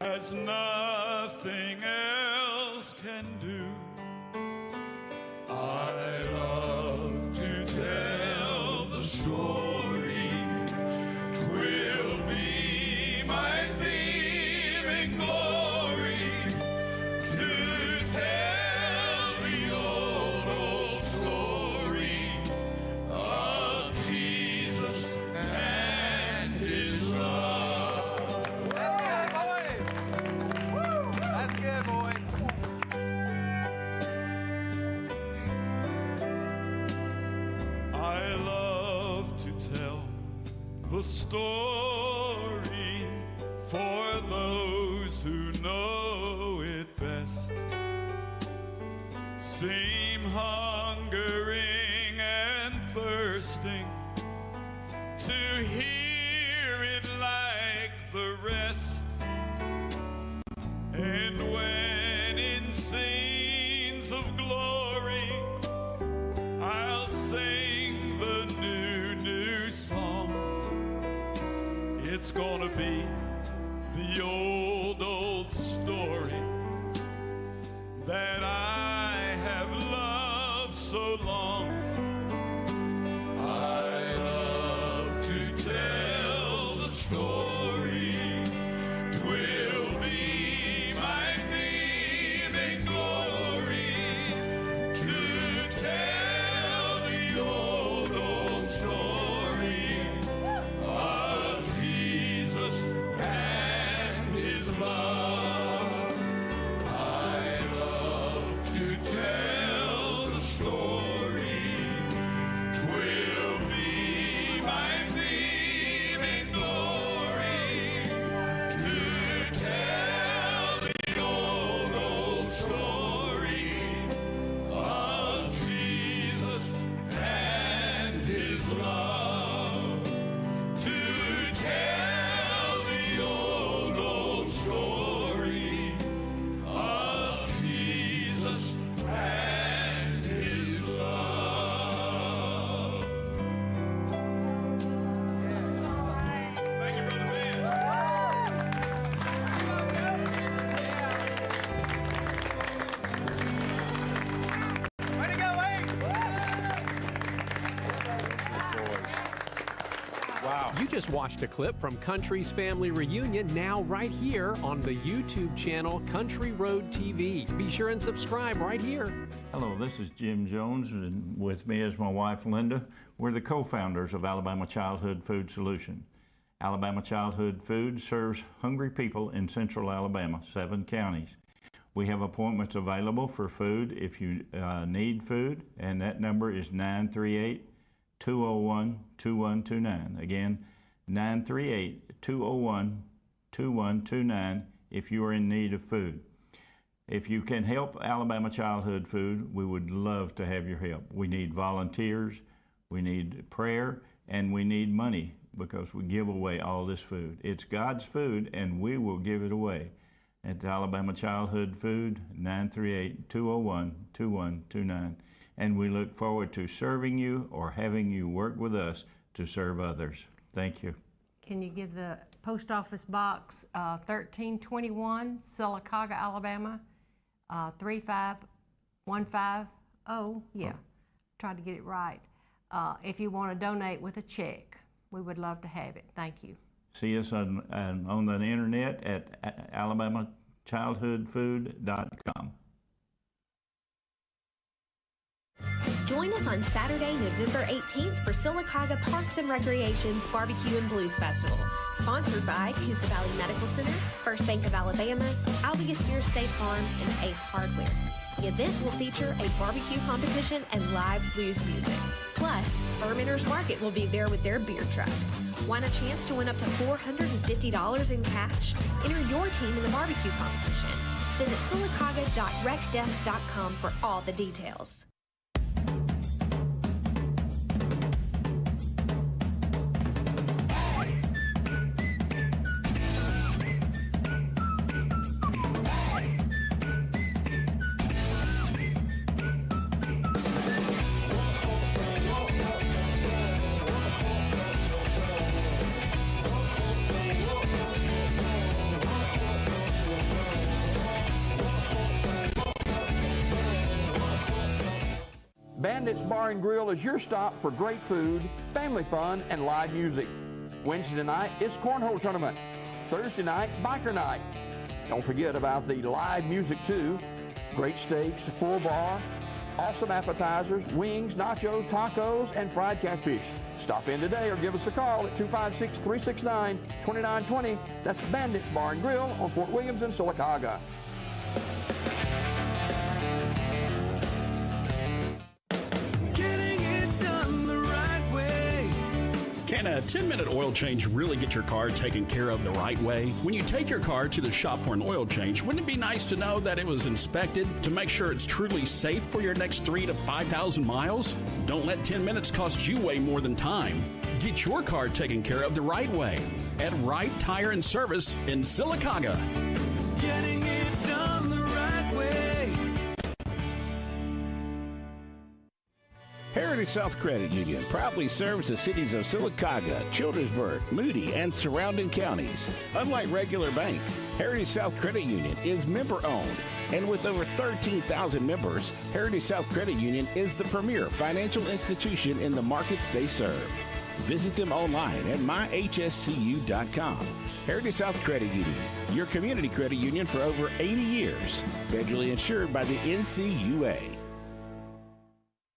as nothing else can do. I love to tell the story. 'Twill be my theme in glory to tell the old story of Jesus and his love. That's good, boys. Woo! That's good, boys. I love to tell the story for those who know it best, seem hungering and thirsting to hear it like the rest. And when in scenes of glory I'll sing the new song, it's gonna be the old story that I have loved so long. I love to tell the story. 'Twill be my theme and glory to tell the old story of Jesus and his love. I love to tell the story. 'Twill be my theme and glory to tell the old story of Jesus and his love. To tell the old story of Jesus and his love. Thank you, Brother Ben. Way to go, Wade. Wow. You just watched a clip from Country's Family Reunion, now right here on the YouTube channel Country Road TV. Be sure and subscribe right here. Hello, this is Jim Jones, and with me is my wife Linda. We're the co-founders of Alabama Childhood Food Solution. Alabama Childhood Food serves hungry people in central Alabama, 7 counties. We have appointments available for food if you need food, and that number is 938-201-2129. Again, 938-201-2129 if you are in need of food. If you can help Alabama Childhood Food, we would love to have your help. We need volunteers, we need prayer, and we need money because we give away all this food. It's God's food, and we will give it away. At Alabama Childhood Food, 938-201-2129. And we look forward to serving you or having you work with us to serve others. Thank you. Can you give the post office box 1321, Sylacauga, Alabama, 35150? Yeah, tried to get it right. If you want to donate with a check, we would love to have it. Thank you. See us on the internet at alabamachildhoodfood.com. Join us on Saturday, November 18th for Sylacauga Parks and Recreation's Barbecue and Blues Festival, sponsored by Coosa Valley Medical Center, First Bank of Alabama, Albia Steer State Farm, and Ace Hardware. The event will feature a barbecue competition and live blues music. Plus, Fermenter's Market will be there with their beer truck. Want a chance to win up to $450 in cash? Enter your team in the barbecue competition. Visit sylacauga.recdesk.com for all the details. Bandits Bar and Grill is your stop for great food, family fun, and live music. Wednesday night is Cornhole Tournament. Thursday night, Biker Night. Don't forget about the live music too. Great steaks, full bar, awesome appetizers, wings, nachos, tacos, and fried catfish. Stop in today or give us a call at 256-369-2920. That's Bandits Bar and Grill on Fort Williams and Sylacauga. Can a 10-minute oil change really get your car taken care of the right way? When you take your car to the shop for an oil change, wouldn't it be nice to know that it was inspected to make sure it's truly safe for your next 3,000 to 5,000 miles? Don't let 10 minutes cost you way more than time. Get your car taken care of the right way at Wright Tire and Service in Sylacauga. Getting it done the right way. Heritage South Credit Union proudly serves the cities of Sylacauga, Childersburg, Moody, and surrounding counties. Unlike regular banks, Heritage South Credit Union is member-owned, and with over 13,000 members, Heritage South Credit Union is the premier financial institution in the markets they serve. Visit them online at myhscu.com. Heritage South Credit Union, your community credit union for over 80 years, federally insured by the NCUA.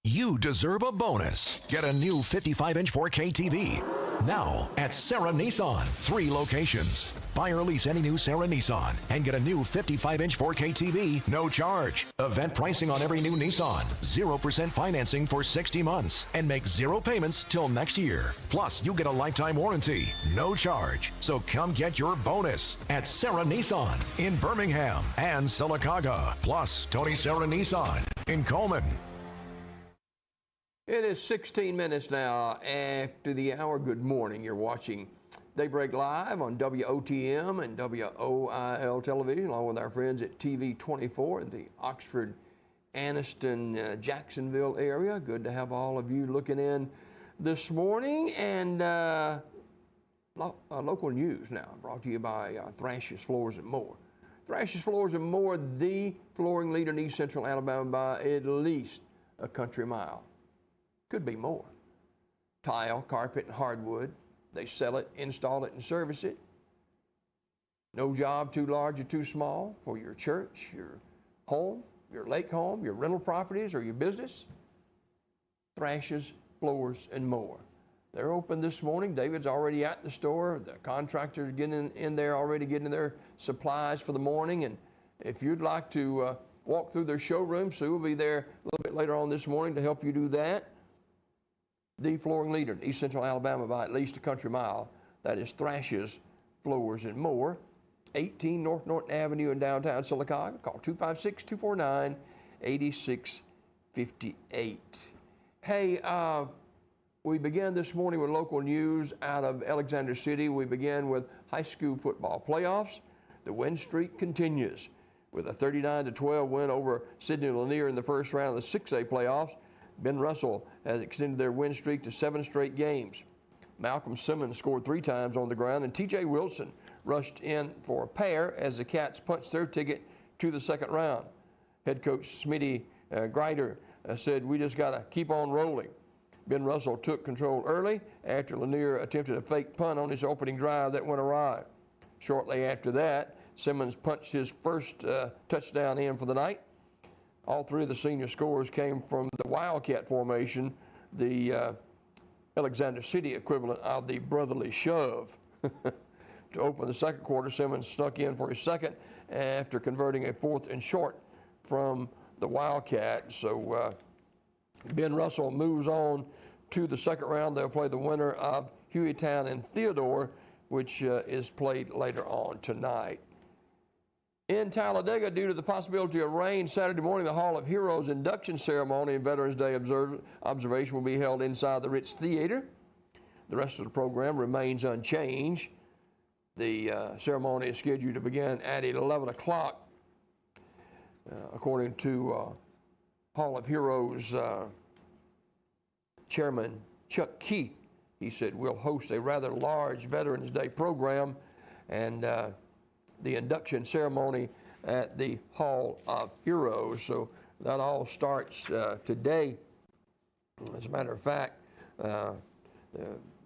You deserve a bonus. Get a new 55-inch 4K TV. Now at Sarah Nissan. 3 locations. Buy or lease any new Sarah Nissan and get a new 55-inch 4K TV, no charge. Event pricing on every new Nissan. 0% financing for 60 months and make 0 payments till next year. Plus, you get a lifetime warranty, no charge. So come get your bonus at Sarah Nissan in Birmingham and Sylacauga. Plus, Tony Sarah Nissan in Coleman. It is 16 minutes now after the hour. Good morning. You're watching Daybreak Live on WOTM and WOIL television, along with our friends at TV24 in the Oxford, Anniston, Jacksonville area. Good to have all of you looking in this morning. And local news now brought to you by Thrash's Floors and More. Thrash's Floors and More, the flooring leader in East Central Alabama by at least a country mile. Could be more. Tile, carpet, and hardwood. They sell it, install it, and service it. No job too large or too small for your church, your home, your lake home, your rental properties, or your business. Thrashes, Floors, and More. They're open this morning. David's already at the store. The contractors getting in there already getting their supplies for the morning. And if you'd like to walk through their showroom, Sue will be there a little bit later on this morning to help you do that. The flooring leader in East Central Alabama by at least a country mile. That is Thrash's Floors and More. 18 North Norton Avenue in downtown Sylacauga. Call 256-249-8658. Hey, we began this morning with local news out of Alexander City. We began with high school football playoffs. The win streak continues with a 39-12 win over Sidney Lanier in the first round of the 6A playoffs. Ben Russell has extended their win streak to 7 straight games. Malcolm Simmons scored 3 times on the ground, and T.J. Wilson rushed in for a pair as the Cats punched their ticket to the second round. Head coach Smitty Greider said, "We just got to keep on rolling." Ben Russell took control early after Lanier attempted a fake punt on his opening drive that went awry. Shortly after that, Simmons punched his first touchdown in for the night. All 3 of the senior scores came from the Wildcat formation, the Alexander City equivalent of the brotherly shove. To open the second quarter, Simmons snuck in for his second after converting a 4th and short from the Wildcat. So Ben Russell moves on to the second round. They'll play the winner of Hueytown and Theodore, which is played later on tonight. In Talladega, due to the possibility of rain, Saturday morning, the Hall of Heroes induction ceremony and Veterans Day observation will be held inside the Ritz Theater. The rest of the program remains unchanged. The ceremony is scheduled to begin at 11 o'clock. According to Hall of Heroes Chairman Chuck Keith, he said, "We'll host a rather large Veterans Day program," and the induction ceremony at the Hall of Heroes. So that all starts today. As a matter of fact, the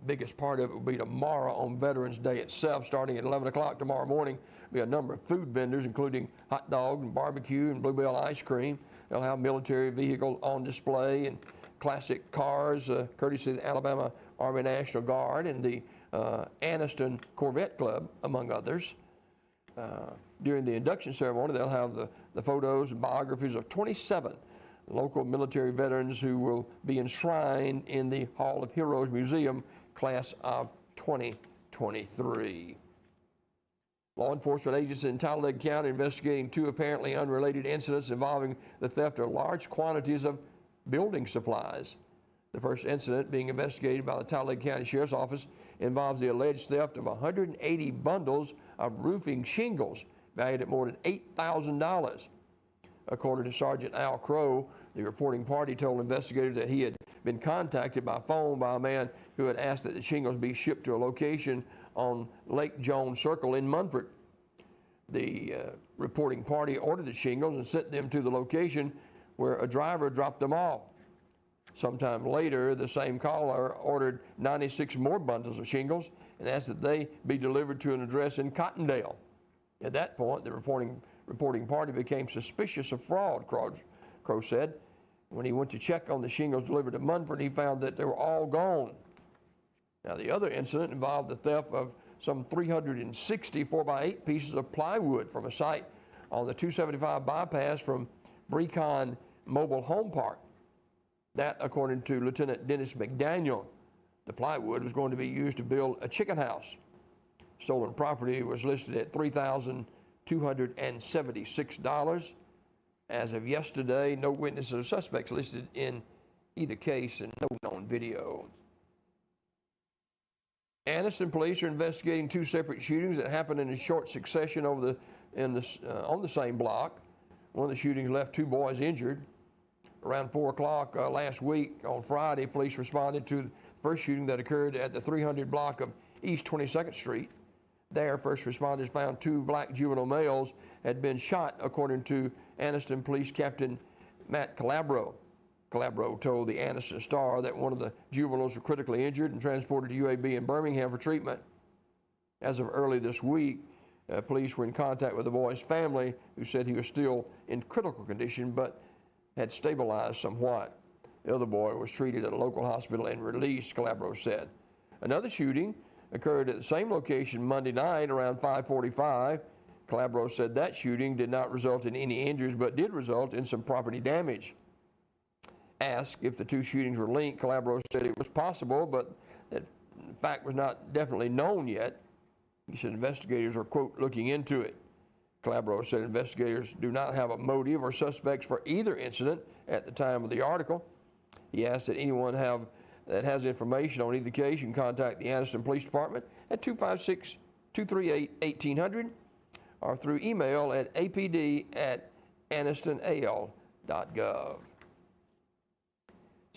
biggest part of it will be tomorrow on Veterans Day itself, starting at 11 o'clock tomorrow morning. There'll be a number of food vendors, including hot dog and barbecue and Bluebell ice cream. They'll have military vehicles on display and classic cars, courtesy of the Alabama Army National Guard and the Anniston Corvette Club, among others. During the induction ceremony, they'll have the photos and biographies of 27 local military veterans who will be enshrined in the Hall of Heroes Museum, class of 2023. Law enforcement agents in Talladega County investigating 2 apparently unrelated incidents involving the theft of large quantities of building supplies. The first incident, being investigated by the Talladega County Sheriff's Office, involves the alleged theft of 180 bundles of roofing shingles valued at more than $8,000. According to Sergeant Al Crow, the reporting party told investigators that he had been contacted by phone by a man who had asked that the shingles be shipped to a location on Lake Jones Circle in Munford. The reporting party ordered the shingles and sent them to the location where a driver dropped them off. Sometime later, the same caller ordered 96 more bundles of shingles and asked that they be delivered to an address in Cottondale. At that point, the reporting party became suspicious of fraud, Crow said. When he went to check on the shingles delivered to Munford, he found that they were all gone. Now, the other incident involved the theft of some 360 4x8 pieces of plywood from a site on the 275 bypass from Brecon Mobile Home Park. That, according to Lieutenant Dennis McDaniel, the plywood was going to be used to build a chicken house. Stolen property was listed at $3,276. As of yesterday, no witnesses or suspects listed in either case and no known video. Anniston police are investigating two separate shootings that happened in a short succession on the same block. One of the shootings left two boys injured. Around 4 o'clock last week on Friday, police responded to the first shooting that occurred at the 300 block of East 22nd Street. There, first responders found two black juvenile males had been shot, according to Anniston Police Captain Matt Calabro. Calabro told the Anniston Star that one of the juveniles was critically injured and transported to UAB in Birmingham for treatment. As of early this week, police were in contact with the boy's family, who said he was still in critical condition but had stabilized somewhat. The other boy was treated at a local hospital and released, Calabro said. Another shooting occurred at the same location Monday night around 5:45. Calabro said that shooting did not result in any injuries but did result in some property damage. Asked if the two shootings were linked, Calabro said it was possible, but that the fact was not definitely known yet. He said investigators are, quote, looking into it. Calabro said investigators do not have a motive or suspects for either incident at the time of the article. He asked that anyone that has information on either case, you can contact the Anniston Police Department at 256-238-1800 or through email at apd@annistonal.gov.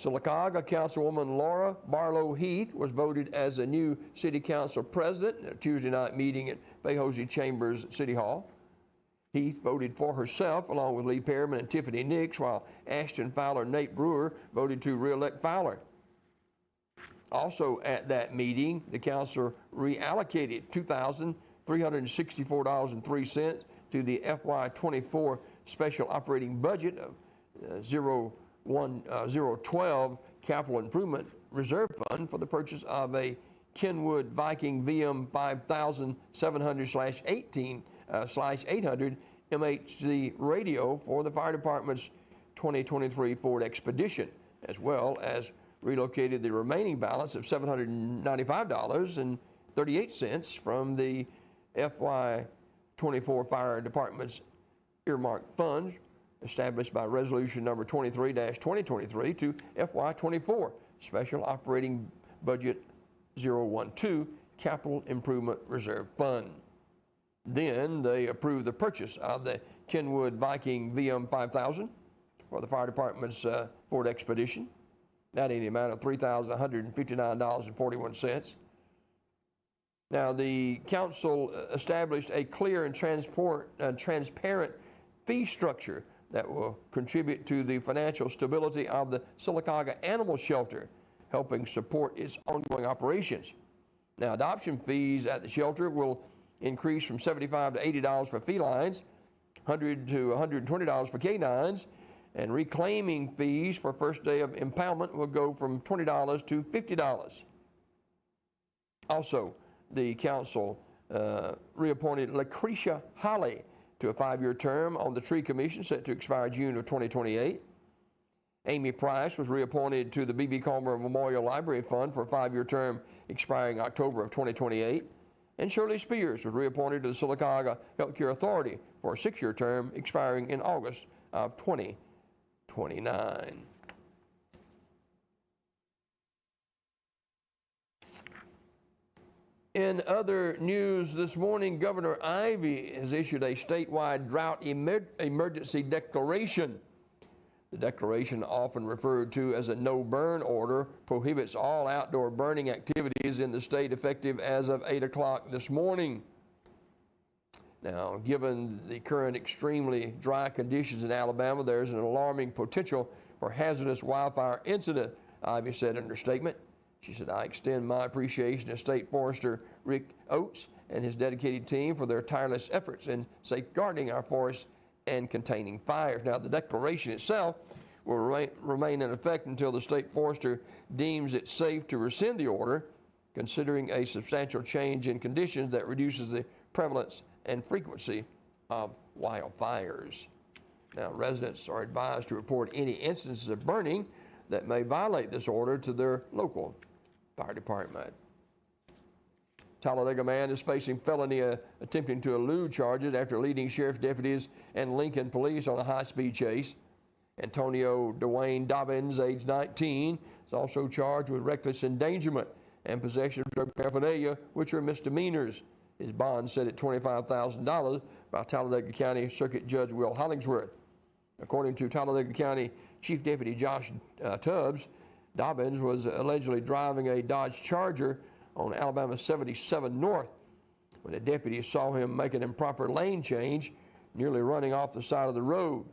Sylacauga Councilwoman Laura Barlow Heath was voted as the new City Council President at a Tuesday night meeting at Fayhosey Chambers City Hall. Heath voted for herself along with Lee Perriman and Tiffany Nix, while Ashton Fowler and Nate Brewer voted to re-elect Fowler. Also at that meeting, the council reallocated $2,364.03 to the FY24 special operating budget of 012 Capital Improvement Reserve Fund for the purchase of a Kenwood Viking VM 5700/800 MHz radio for the fire department's 2023 Ford Expedition, as well as relocated the remaining balance of $795.38 from the FY24 Fire Department's earmarked funds established by Resolution number 23-2023 to FY24 Special Operating Budget 012 Capital Improvement Reserve Fund. Then they approved the purchase of the Kenwood Viking VM 5000 for the fire department's Ford Expedition. That in the amount of $3,159.41. Now, the council established a clear and transparent fee structure that will contribute to the financial stability of the Sylacauga Animal Shelter, helping support its ongoing operations. Now, adoption fees at the shelter will increase from $75 to $80 for felines, $100 to $120 for canines, and reclaiming fees for first day of impoundment will go from $20 to $50. Also, the council reappointed Lucretia Holly to a 5-year term on the Tree Commission set to expire June of 2028. Amy Price was reappointed to the B.B. Comer Memorial Library Fund for a 5-year term expiring October of 2028. And Shirley Spears was reappointed to the Sylacauga Healthcare Authority for a 6-year term expiring in August of 2029. In other news this morning, Governor Ivey has issued a statewide drought emergency declaration. The declaration, often referred to as a no-burn order, prohibits all outdoor burning activities in the state effective as of 8 o'clock this morning. Now, given the current extremely dry conditions in Alabama, there's an alarming potential for hazardous wildfire incident, Ivy said in her statement. She said, I extend my appreciation to State Forester Rick Oates and his dedicated team for their tireless efforts in safeguarding our forests and containing fires. Now, the declaration itself will remain in effect until the State Forester deems it safe to rescind the order, considering a substantial change in conditions that reduces the prevalence and frequency of wildfires. Now, residents are advised to report any instances of burning that may violate this order to their local fire department. Talladega man is facing felony attempting to elude charges after leading sheriff's deputies and Lincoln police on a high-speed chase. Antonio Dwayne Dobbins, age 19, is also charged with reckless endangerment and possession of drug paraphernalia, which are misdemeanors. His bond set at $25,000 by Talladega County Circuit Judge Will Hollingsworth. According to Talladega County Chief Deputy Josh Tubbs, Dobbins was allegedly driving a Dodge Charger on Alabama 77 North when a deputy saw him make an improper lane change, nearly running off the side of the road.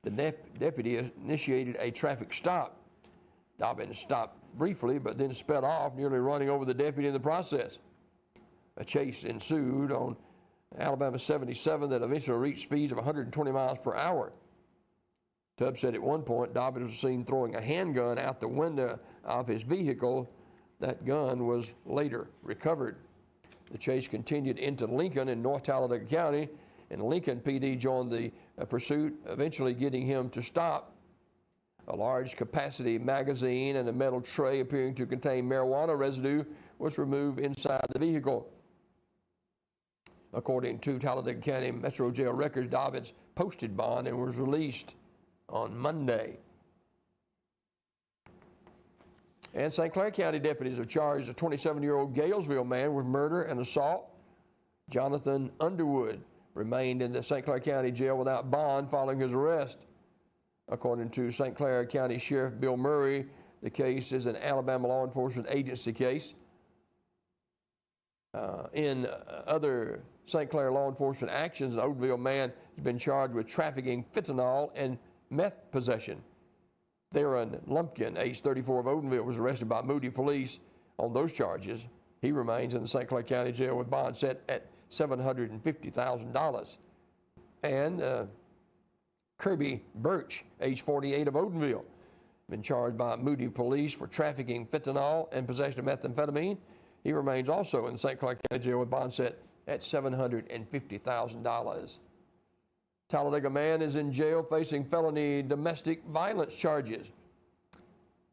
The deputy initiated a traffic stop. Dobbins stopped briefly, but then sped off, nearly running over the deputy in the process. A chase ensued on Alabama 77 that eventually reached speeds of 120 miles per hour. Tubbs said at one point Dobbins was seen throwing a handgun out the window of his vehicle. That gun was later recovered. The chase continued into Lincoln in North Talladega County, and Lincoln PD joined the pursuit, eventually getting him to stop. A large capacity magazine and a metal tray appearing to contain marijuana residue was removed inside the vehicle. According to Talladega County Metro Jail records, Dobbins posted bond and was released on Monday. And St. Clair County deputies have charged a 27-year-old Galesville man with murder and assault. Jonathan Underwood remained in the St. Clair County Jail without bond following his arrest. According to St. Clair County Sheriff Bill Murray, the case is an Alabama law enforcement agency case. In other St. Clair law enforcement actions, an Odenville man has been charged with trafficking fentanyl and meth possession. Theron Lumpkin, age 34 of Odenville, was arrested by Moody police on those charges. He remains in the St. Clair County Jail with bond set at $750,000. And Kirby Birch, age 48 of Odenville, been charged by Moody police for trafficking fentanyl and possession of methamphetamine. He remains also in the St. Clair County Jail with bond set at $750,000. Talladega man is in jail facing felony domestic violence charges.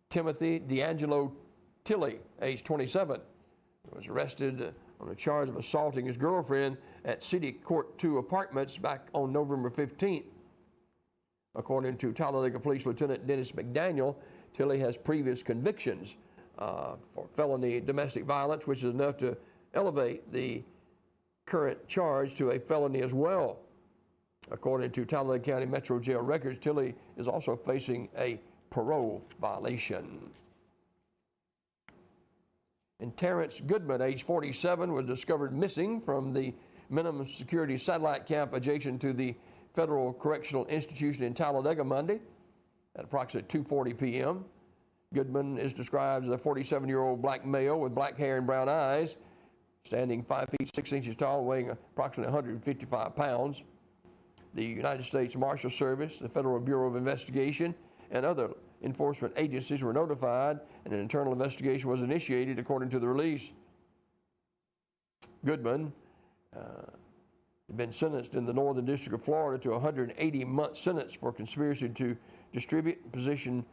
Timothy D'Angelo Tilley, age 27, was arrested on a charge of assaulting his girlfriend at City Court 2 Apartments back on November 15th. According to Talladega Police Lieutenant Dennis McDaniel, Tilley has previous convictions for felony domestic violence, which is enough to elevate the current charge to a felony as well. According to Talladega County Metro Jail records, Tilley is also facing a parole violation. And Terrence Goodman, age 47, was discovered missing from the minimum security satellite camp adjacent to the Federal Correctional Institution in Talladega Monday at approximately 2:40 p.m. Goodman is described as a 47-year-old black male with black hair and brown eyes, standing 5 feet 6 inches tall, weighing approximately 155 pounds. The United States Marshal Service, the Federal Bureau of Investigation, and other enforcement agencies were notified, and an internal investigation was initiated according to the release. Goodman had been sentenced in the Northern District of Florida to a 180-month sentence for conspiracy to distribute, possession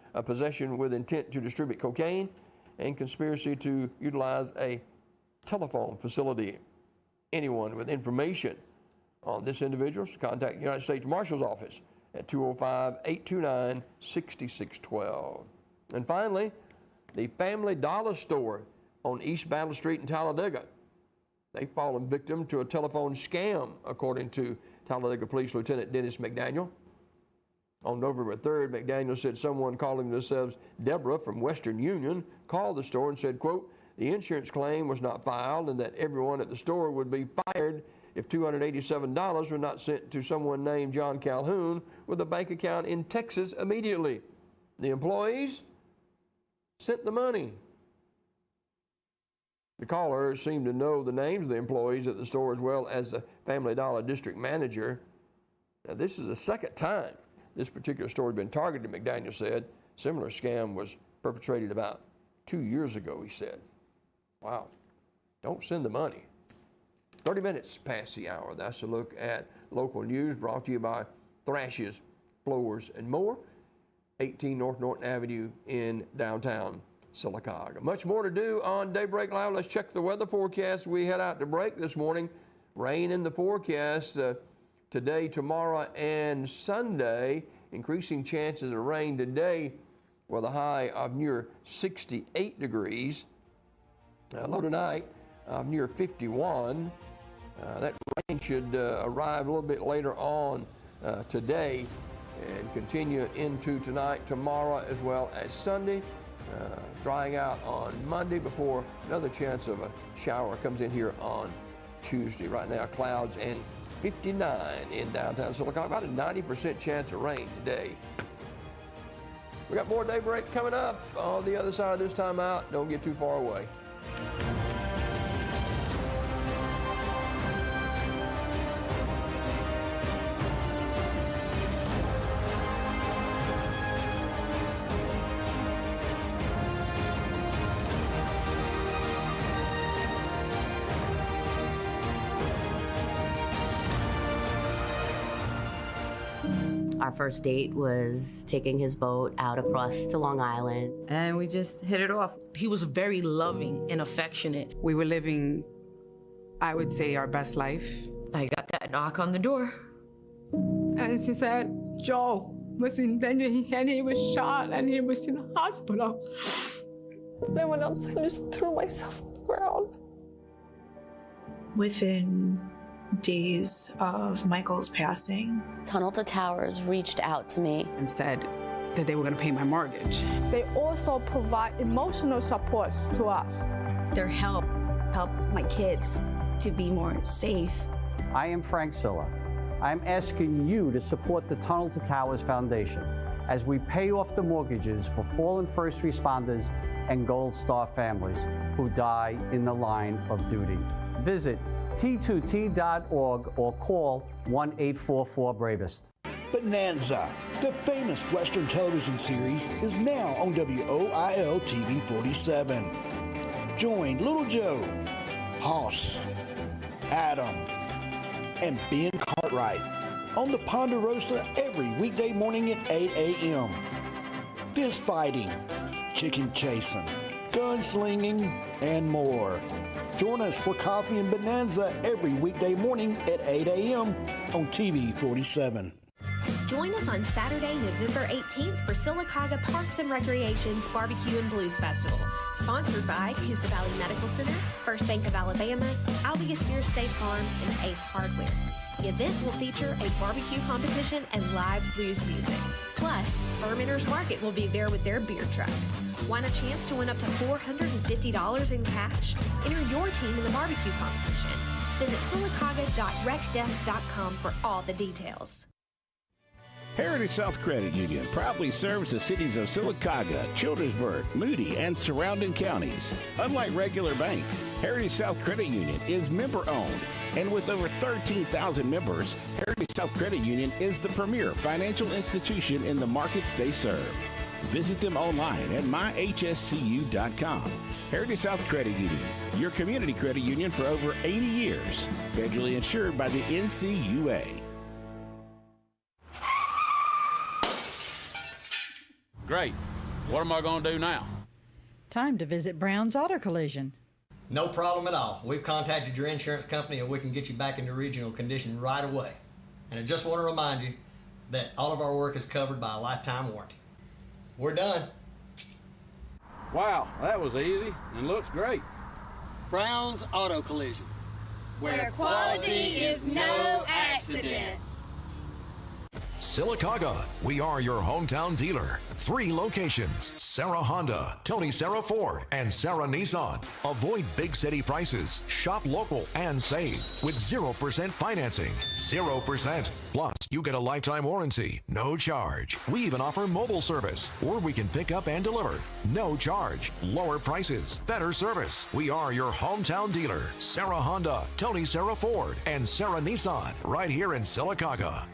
with intent to distribute cocaine, and conspiracy to utilize a telephone facility. Anyone with information on this individual should contact the United States Marshal's Office at 205-829-6612. And finally, the Family Dollar Store on East Battle Street in Talladega. They've fallen victim to a telephone scam, according to Talladega Police Lieutenant Dennis McDaniel. On November 3rd, McDaniel said someone calling themselves Deborah from Western Union called the store and said, quote, the insurance claim was not filed and that everyone at the store would be fired if $287 were not sent to someone named John Calhoun with a bank account in Texas immediately. The employees sent the money. The caller seemed to know the names of the employees at the store as well as the Family Dollar district manager. Now, this is the second time this particular store had been targeted, McDaniel said. Similar scam was perpetrated about 2 years ago, he said. Wow. Don't send the money. 30 minutes past the hour. That's a look at local news brought to you by Thrashes, Floors, and More, 18 North Norton Avenue in downtown Sylacauga. Much more to do on Daybreak Live. Let's check the weather forecast. We head out to break this morning. Rain in the forecast today, tomorrow, and Sunday. Increasing chances of rain today with a high of near 68 degrees. Low tonight of near 51. That rain should arrive a little bit later on today and continue into tonight, tomorrow, as well as Sunday. Drying out on Monday before another chance of a shower comes in here on Tuesday. Right now, clouds and 59 in downtown Sylacauga. About a 90% chance of rain today. We got more Daybreak coming up on the other side of this time out. Don't get too far away. Our first date was taking his boat out across to Long Island. And we just hit it off. He was very loving and affectionate. We were living, I would say, our best life. I got that knock on the door. And she said, Joe was in danger and he was shot and he was in the hospital. Then when I just threw myself on the ground. Within days of Michael's passing, Tunnel to Towers reached out to me and said that they were going to pay my mortgage. They also provide emotional support to us. Their help my kids to be more safe. I am Frank Silla. I'm asking you to support the Tunnel to Towers Foundation as we pay off the mortgages for fallen first responders and Gold Star families who die in the line of duty. Visit T2T.org or call 1-844-BRAVEST. Bonanza, the famous Western television series, is now on WOIL TV47. Join Little Joe, Hoss, Adam, and Ben Cartwright on the Ponderosa every weekday morning at 8 a.m. Fist fighting, chicken chasing, gunslinging, and more. Join us for Coffee and Bonanza every weekday morning at 8 a.m. on TV 47. Join us on Saturday, November 18th for Sylacauga Parks and Recreation's Barbecue and Blues Festival, sponsored by Coosa Valley Medical Center, First Bank of Alabama, Albia Steer State Farm, and Ace Hardware. The event will feature a barbecue competition and live blues music. Plus, Fermenter's Market will be there with their beer truck. Want a chance to win up to $450 in cash? Enter your team in the barbecue competition. Visit sylacauga.recdesk.com for all the details. Heritage South Credit Union proudly serves the cities of Sylacauga, Childersburg, Moody, and surrounding counties. Unlike regular banks, Heritage South Credit Union is member-owned, and with over 13,000 members, Heritage South Credit Union is the premier financial institution in the markets they serve. Visit them online at myhscu.com. Heritage South Credit Union, your community credit union for over 80 years, federally insured by the NCUA. Great. What am I going to do now? Time to visit Brown's Auto Collision. No problem at all. We've contacted your insurance company and we can get you back into original condition right away. And I just want to remind you that all of our work is covered by a lifetime warranty. We're done. Wow, that was easy and looks great. Brown's Auto Collision, where quality is no accident. Sylacauga, we are your hometown dealer. 3 locations: Sarah Honda, Tony Sarah Ford, and Sarah Nissan. Avoid big city prices. Shop local and save with 0% financing. 0%. Plus, you get a lifetime warranty, no charge. We even offer mobile service, or we can pick up and deliver. No charge. Lower prices, better service. We are your hometown dealer. Sarah Honda, Tony Sarah Ford, and Sarah Nissan, right here in Sylacauga.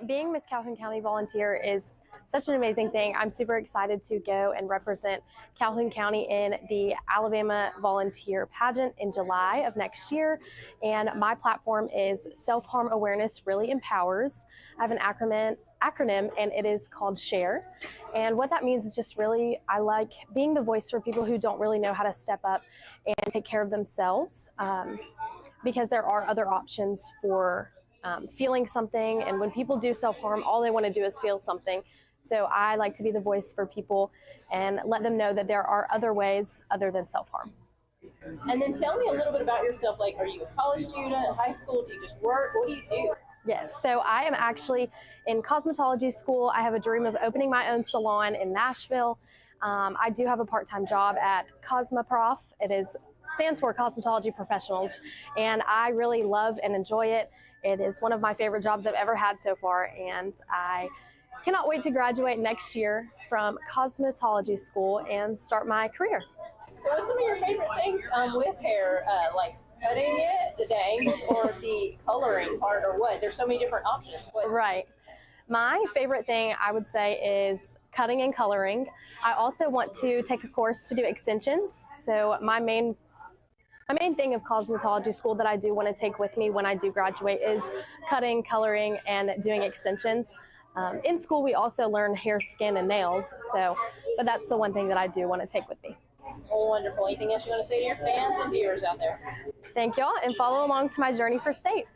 Being Miss Calhoun County Volunteer is such an amazing thing. I'm super excited to go and represent Calhoun County in the Alabama Volunteer Pageant in July of next year. And my platform is Self-Harm Awareness Really Empowers. I have an acronym and it is called SHARE. And what that means is just really, I like being the voice for people who don't really know how to step up and take care of themselves, because there are other options for feeling something. And when people do self-harm, all they want to do is feel something. So I like to be the voice for people and let them know that there are other ways other than self-harm. And then tell me a little bit about yourself. Like, are you a college student, high school? Do you just work? What do you do? Yes, so I am actually in cosmetology school. I have a dream of opening my own salon in Nashville. I do have a part-time job at Cosmoprof. It stands for Cosmetology Professionals, and I really love and enjoy it. It is one of my favorite jobs I've ever had so far, and I cannot wait to graduate next year from cosmetology school and start my career. So what's some of your favorite things with hair, like cutting it, the angles, or the coloring part, or what? There's so many different options. Right. My favorite thing, I would say, is cutting and coloring. I also want to take a course to do extensions. So my main thing of cosmetology school that I do want to take with me when I do graduate is cutting, coloring, and doing extensions. In school, we also learn hair, skin, and nails. But that's the one thing that I do want to take with me. Oh, wonderful. Anything else you want to say to your fans and viewers out there? Thank y'all, and follow along to my journey for state.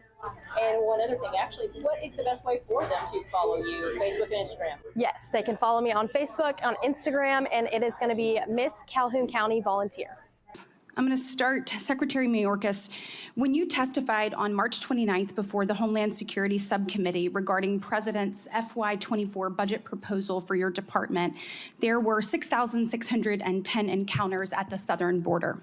And one other thing, actually, what is the best way for them to follow you, Facebook and Instagram? Yes, they can follow me on Facebook, on Instagram, and it is going to be Miss Calhoun County Volunteer. I'm going to start. Secretary Mayorkas, when you testified on March 29th before the Homeland Security Subcommittee regarding President's FY24 budget proposal for your department, there were 6,610 encounters at the southern border.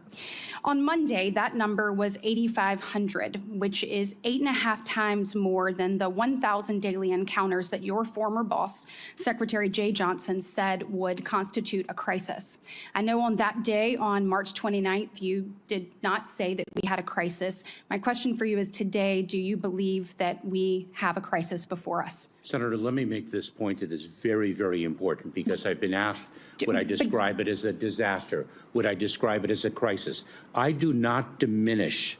On Monday, that number was 8,500, which is 8.5 times more than the 1,000 daily encounters that your former boss, Secretary Jay Johnson, said would constitute a crisis. I know on that day, on March 29th, you did not say that we had a crisis. My question for you is today, do you believe that we have a crisis before us? Senator, let me make this point that is very, very important, because I've been asked, would I describe it as a disaster? Would I describe it as a crisis? I do not diminish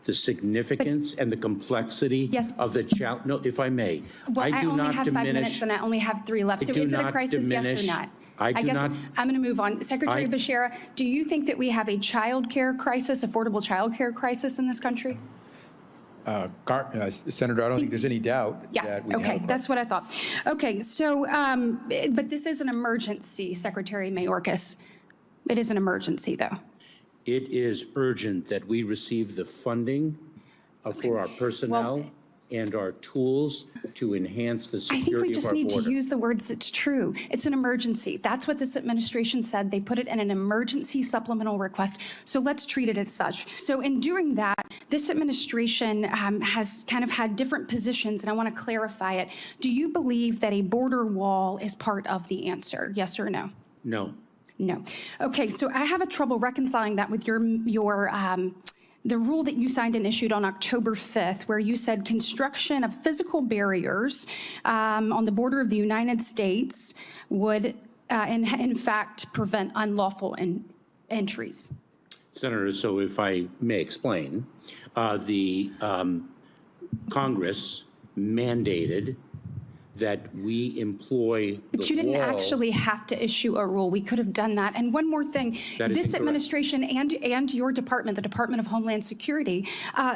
the significance and the complexity of the challenge. No, if I may. Well, I do only not have diminish, 5 minutes and I only have 3 left. So is it a crisis, yes or not? I guess I'm going to move on. Secretary Bashara, do you think that we have a child care crisis, affordable child care crisis in this country? Senator, I don't think there's any doubt that we have. Okay, that's what I thought. Okay, so, but this is an emergency, Secretary Mayorkas. It is an emergency, though. It is urgent that we receive the funding for our personnel and our tools to enhance the security of our border. I think we just need to use the words "it's true." It's an emergency. That's what this administration said. They put it in an emergency supplemental request. So let's treat it as such. So in doing that, this administration has kind of had different positions, and I want to clarify it. Do you believe that a border wall is part of the answer? Yes or no? No. No. Okay, so I have a trouble reconciling that with the rule that you signed and issued on October 5th, where you said construction of physical barriers on the border of the United States would, in fact, prevent unlawful entries. Senator, so if I may explain, the Congress mandated that we employ But you didn't actually have to issue a rule. We could have done that. And one more thing, this administration and your department, the Department of Homeland Security,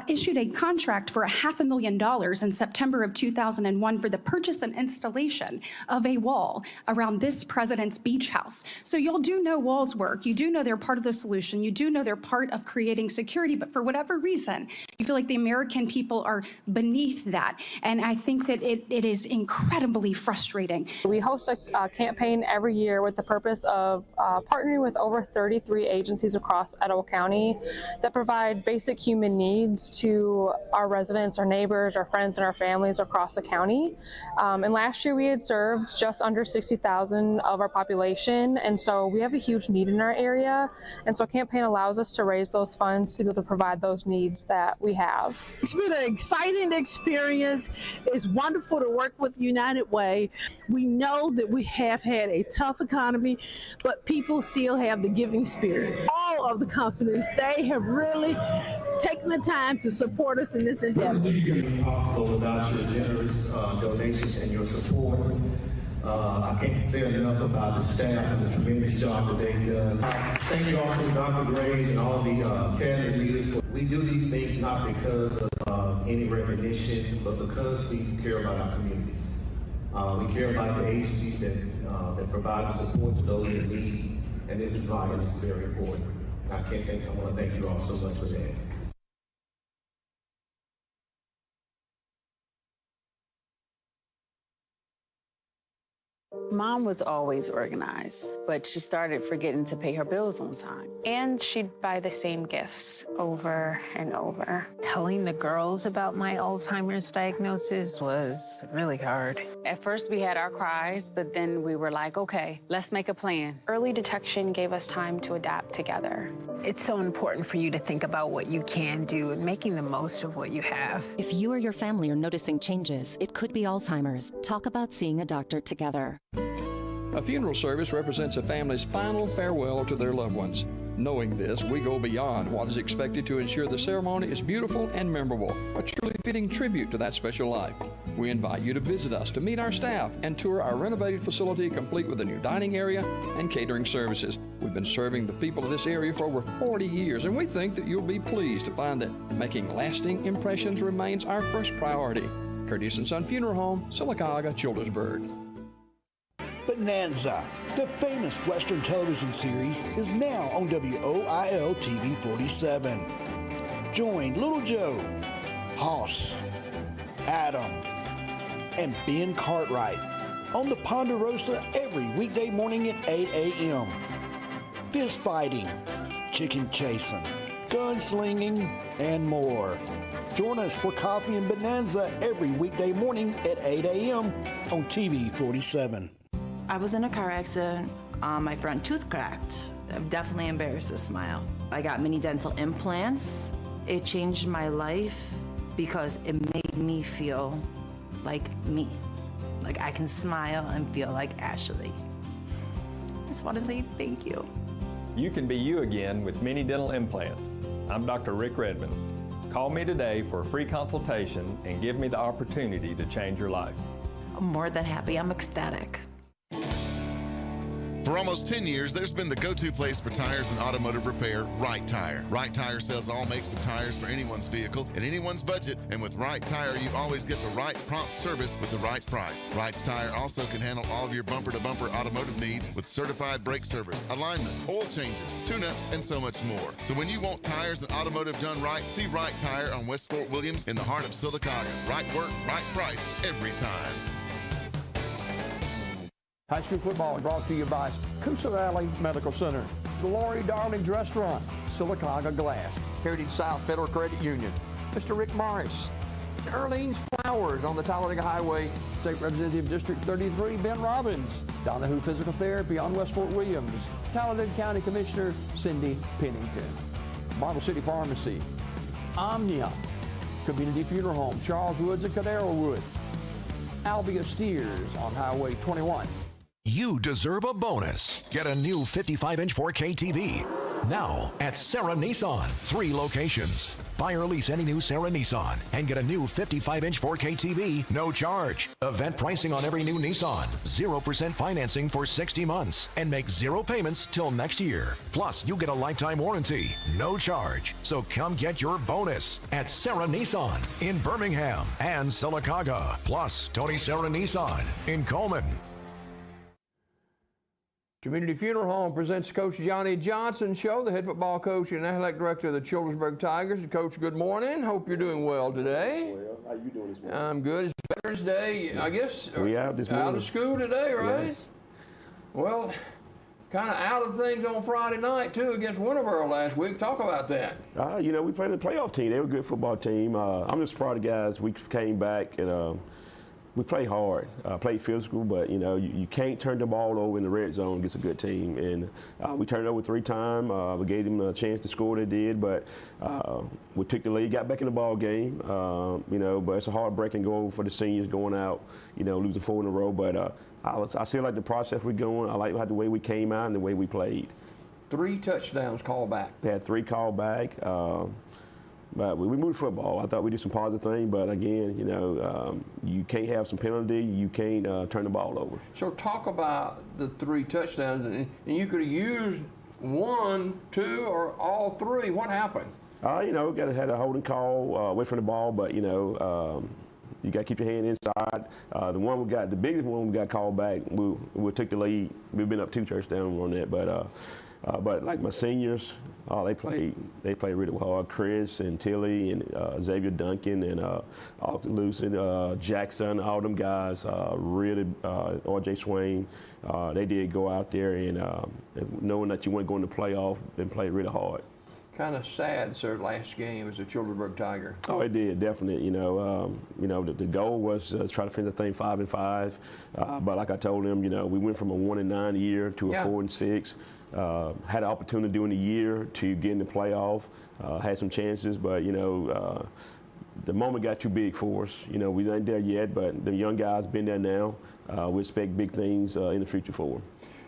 issued a contract for $500,000 in September of 2001 for the purchase and installation of a wall around this president's beach house. So y'all do know walls work. You do know they're part of the solution. You do know they're part of creating security. But for whatever reason, you feel like the American people are beneath that. And I think that it is incredibly frustrating. We host a campaign every year with the purpose of partnering with over 33 agencies across Etowah County that provide basic human needs to our residents, our neighbors, our friends, and our families across the county. And last year we had served just under 60,000 of our population, and so we have a huge need in our area. And so a campaign allows us to raise those funds to be able to provide those needs that we have. It's been an exciting experience. It's wonderful to work with United Way. We know that we have had a tough economy, but people still have the giving spirit. All of the companies, they have really taken the time to support us in this endeavor. It wouldn't be possible without your generous donations and your support. I can't say enough about the staff and the tremendous job that they've done. Thank you also, Dr. Graves and all the cabinet leaders. We do these things not because of any recognition, but because we care about our communities. We care about the agencies that provide support to those in need, and this is vital. This is very important. I want to thank you all so much for that. Mom was always organized, but she started forgetting to pay her bills on time. And she'd buy the same gifts over and over. Telling the girls about my Alzheimer's diagnosis was really hard. At first we had our cries, but then we were like, okay, let's make a plan. Early detection gave us time to adapt together. It's so important for you to think about what you can do and making the most of what you have. If you or your family are noticing changes, it could be Alzheimer's. Talk about seeing a doctor together. A funeral service represents a family's final farewell to their loved ones. Knowing this, we go beyond what is expected to ensure the ceremony is beautiful and memorable, a truly fitting tribute to that special life. We invite you to visit us to meet our staff and tour our renovated facility complete with a new dining area and catering services. We've been serving the people of this area for over 40 years, and we think that you'll be pleased to find that making lasting impressions remains our first priority. Curtis & Son Funeral Home, Sylacauga, Childersburg. Bonanza, the famous Western television series, is now on WOIL TV47. Join Little Joe, Hoss, Adam, and Ben Cartwright on the Ponderosa every weekday morning at 8 a.m. Fist fighting, chicken chasing, gunslinging, and more. Join us for Coffee and Bonanza every weekday morning at 8 a.m. on TV47. I was in a car accident. My front tooth cracked. I'm definitely embarrassed to smile. I got mini dental implants. It changed my life because it made me feel like me. Like I can smile and feel like Ashley. I just want to say thank you. You can be you again with mini dental implants. I'm Dr. Rick Redmond. Call me today for a free consultation and give me the opportunity to change your life. I'm more than happy. I'm ecstatic. For almost 10 years, there's been the go-to place for tires and automotive repair, Right Tire. Right Tire sells all makes of tires for anyone's vehicle and anyone's budget, and with Right Tire, you always get the right prompt service with the right price. Right Tire also can handle all of your bumper-to-bumper automotive needs with certified brake service, alignment, oil changes, tune-ups, and so much more. So when you want tires and automotive done right, see Right Tire on West Fort Williams in the heart of Sylacauga. Right work, right price, every time. High school football is brought to you by Coosa Valley Medical Center, the Lori Darling's Restaurant, Sylacauga Glass, Heritage South Federal Credit Union, Mr. Rick Morris, Earlene's Flowers on the Talladega Highway, State Representative District 33, Ben Robbins, Donahue Physical Therapy on West Fort Williams, Talladega County Commissioner Cindy Pennington, Marble City Pharmacy, Omnia, Community Funeral Home, Charles Woods and Cadero Woods, Albia Steers on Highway 21. You deserve a bonus. Get a new 55-inch 4K TV. Now at Sarah Nissan, 3 locations. Buy or lease any new Sarah Nissan and get a new 55-inch 4K TV, no charge. Event pricing on every new Nissan. 0% financing for 60 months and make 0 payments till next year. Plus, you get a lifetime warranty, no charge. So come get your bonus at Sarah Nissan in Birmingham and Sylacauga. Plus, Tony Sarah Nissan in Coleman. Community Funeral Home presents Coach Johnny Johnson Show, the head football coach and athletic director of the Childersburg Tigers. Coach, good morning. Hope you're doing well today. Well, how you doing this morning? I'm good. It's Veterans Day, I guess. We out this morning. Out of school today, right? Yes. Well, kind of out of things on Friday night, too, against Winterboro last week. Talk about that. You know, we played a playoff team. They were a good football team. I'm just proud of the guys. We came back and we played hard, played physical, but you know, you can't turn the ball over in the red zone against a good team. And we turned it over 3 times. We gave them a chance to score. They did, but we took the lead, got back in the ball game. You know, but it's a heartbreaking goal for the seniors going out. You know, losing 4 in a row. But I still like the process we're going. I like the way we came out and the way we played. 3 touchdowns called back. We had 3 called back. But we moved football. I thought we did some positive things, but again, you know, you can't have some penalty. You can't turn the ball over. So talk about the 3 touchdowns, and you could have used 1, 2, or all 3. What happened? You know, had a holding call away from the ball, but you know, you got to keep your hand inside. The biggest one we got called back. We took the lead. We've been up 2 touchdowns on that, but like my seniors, they played really hard. Chris and Tilly and Xavier Duncan and Lucid, Jackson, all them guys, really, R.J. Swain, they did go out there and knowing that you weren't going to playoff, and played really hard. Kind of sad, sir, last game as a Childersburg Tiger. Oh, it did, definitely. You know, the goal was to try to finish the thing 5-5. But like I told them, you know, we went from a 1-9 year to a 4-6. Had an opportunity during the year to get in the playoff, had some chances, but you know, the moment got too big for us. You know, we ain't there yet, but the young guys been there now. We expect big things in the future for them.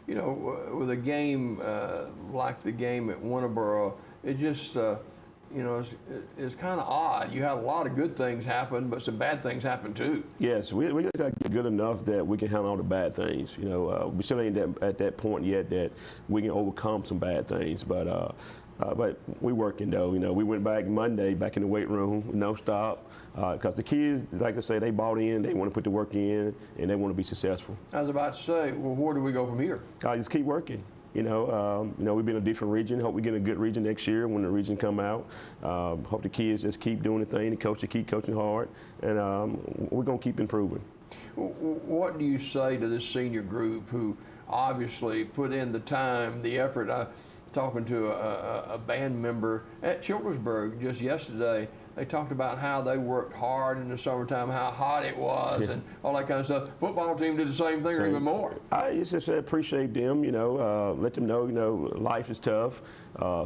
You know, with a game like the game at Winterboro, it just, you know, it's kind of odd. You had a lot of good things happen, but some bad things happen too. Yes, we just got to get good enough that we can handle all the bad things. You know, we still ain't at that point yet that we can overcome some bad things. But we working though. You know, we went back Monday, back in the weight room, no stop, because the kids, like I say, they bought in. They want to put the work in, and they want to be successful. I was about to say, well, where do we go from here? Just keep working. You know, we've been in a different region. Hope we get a good region next year when the region come out. Hope the kids just keep doing the thing. The coaches keep coaching hard, and we're gonna keep improving. What do you say to this senior group who obviously put in the time, the effort? I was talking to a band member at Childersburg just yesterday. They talked about how they worked hard in the summertime, how hot it was, and all that kind of stuff. Football team did the same thing or even more. I just appreciate them, you know, let them know, you know, life is tough.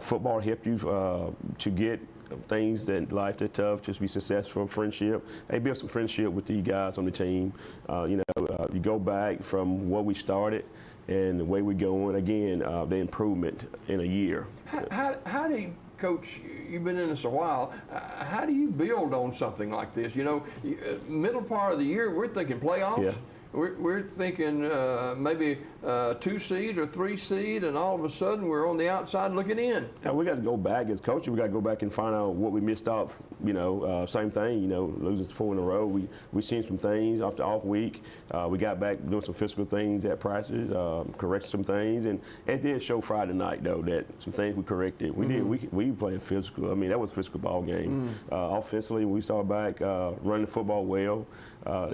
Football helped you to get things that life is tough, just be successful, friendship. They built some friendship with the guys on the team. You know, you go back from where we started and the way we're going, again, the improvement in a year. How do you, Coach, you've been in this a while, how do you build on something like this? You know, middle part of the year, we're thinking playoffs. Yeah. We're thinking maybe 2 seed or 3 seed, and all of a sudden we're on the outside looking in. Yeah, we got to go back as coaches. We got to go back and find out what we missed off. You know, same thing. You know, losing 4 in a row. We seen some things off the off week. We got back doing some physical things at practice, corrected some things, and it did show Friday night though that some things we corrected. We did. We played physical. I mean, that was a physical ball game. Offensively, we started back running the football well.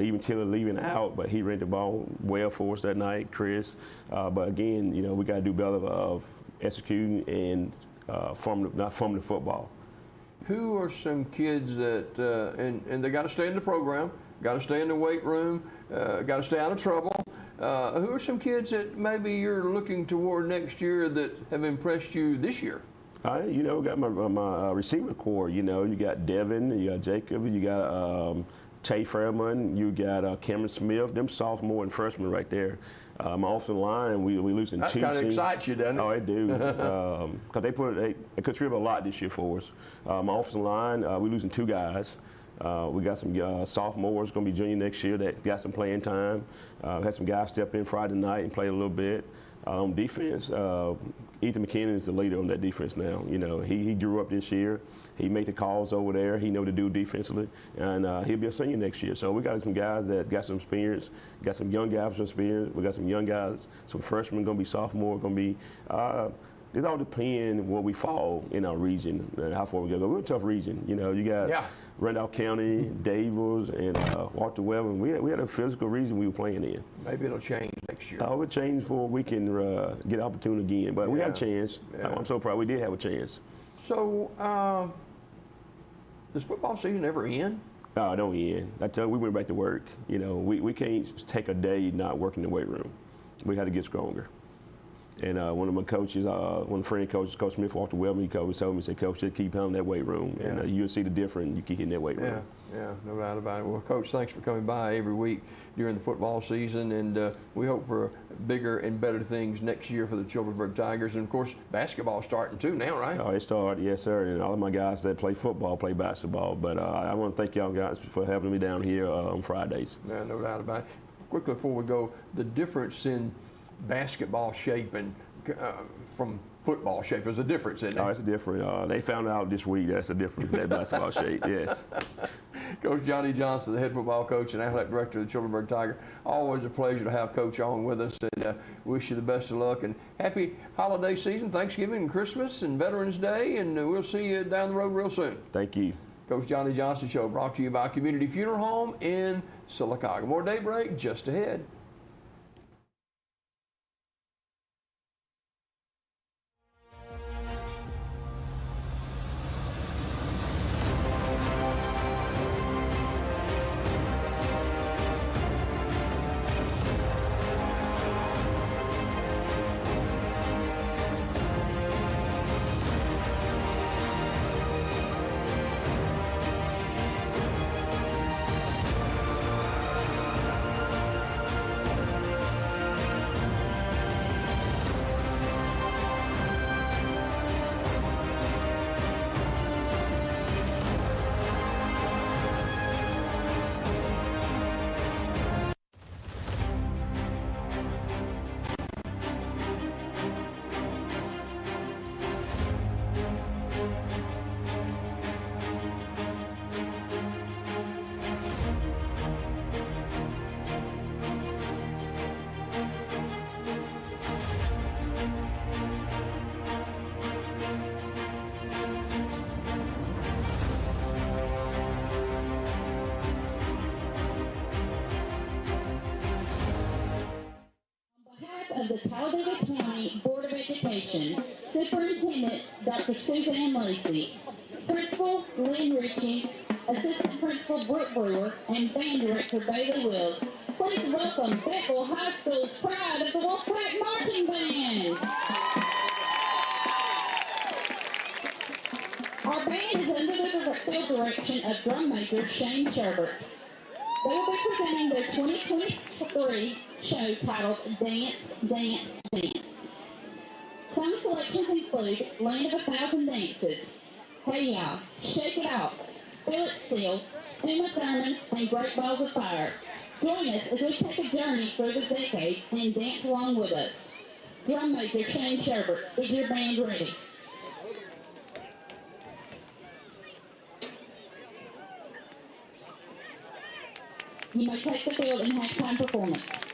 Even Tilly leaving out, but he ran the ball well for us that night, Chris. But again, you know, we got to do better of executing and not forming the football. Who are some kids that, and they got to stay in the program, got to stay in the weight room, got to stay out of trouble. Who are some kids that maybe you're looking toward next year that have impressed you this year? You know, got my receiver core. You know, you got Devin, you got Jacob, you got Tay Fairman, you got Cameron Smith, them sophomore and freshmen right there. My offensive line, we losing that two. That kind of excites you, doesn't it? Oh, it do. Because they contribute a lot this year for us. My offensive line, we losing 2 guys. We got some sophomores going to be junior next year that got some playing time. Had some guys step in Friday night and play a little bit. On defense, Ethan McKinnon is the leader on that defense now. You know, he grew up this year. He made the calls over there. He know what to do defensively, and he'll be a senior next year. So we got some guys that got some experience. Got some young guys with some experience. We got some young guys, some freshmen going to be sophomore, going to be. It all depends where we fall in our region and how far we go. We're a tough region. You know, you got Randolph County, Davis, and Walter Webb. And we had a physical region we were playing in. Maybe it'll change next year. It'll change before we can get opportunity again. But we had a chance. I'm so proud we did have a chance. So, does football season ever end? No, it don't end. I tell you, we went back to work. You know, we can't take a day not working in the weight room. We had to get stronger. And one of my coaches, one of the friend coaches, Coach Smith, Walter Webb, he told me, said, Coach, just keep pounding that weight room. And you'll see the difference. You keep hitting that weight room. Yeah, no doubt about it. Well, Coach, thanks for coming by every week during the football season, and we hope for bigger and better things next year for the Childersburg Tigers. And, of course, basketball starting too now, right? Oh, it started, yes, sir. And all of my guys that play football play basketball. But I want to thank y'all guys for having me down here on Fridays. Yeah, no doubt about it. Quickly before we go, the difference in basketball shape and from football shape is a difference, isn't it? Oh, it's a different. They found out this week that's a difference in that basketball shape, yes. Coach Johnny Johnson, the head football coach and athletic director of the Childersburg Tiger. Always a pleasure to have Coach on with us, and wish you the best of luck and happy holiday season, Thanksgiving and Christmas and Veterans Day, and we'll see you down the road real soon. Thank you. Coach Johnny Johnson Show brought to you by Community Funeral Home in Sylacauga. More Daybreak just ahead. Of the Talladega County Board of Education, Superintendent Dr. Suzanne Lacey, Principal Lynn Ritchie, Assistant Principal Brooke Brewer, and Band Director Bailey Wills. Please welcome Bethel High School's pride of the Weac Marching Band. Our band is under the direction of drum major Shane Sherbert. They will be presenting their 2023 show titled Dance, Dance, Dance. Some selections include Land of 1,000 Dances, Hey Y'all, Shake It Out, Feel It Still, Uma Thurman, and Great Balls of Fire. Join us as we take a journey through the decades and dance along with us. Drum major Shane Sherbert, is your band ready? You may take the field in halftime performance.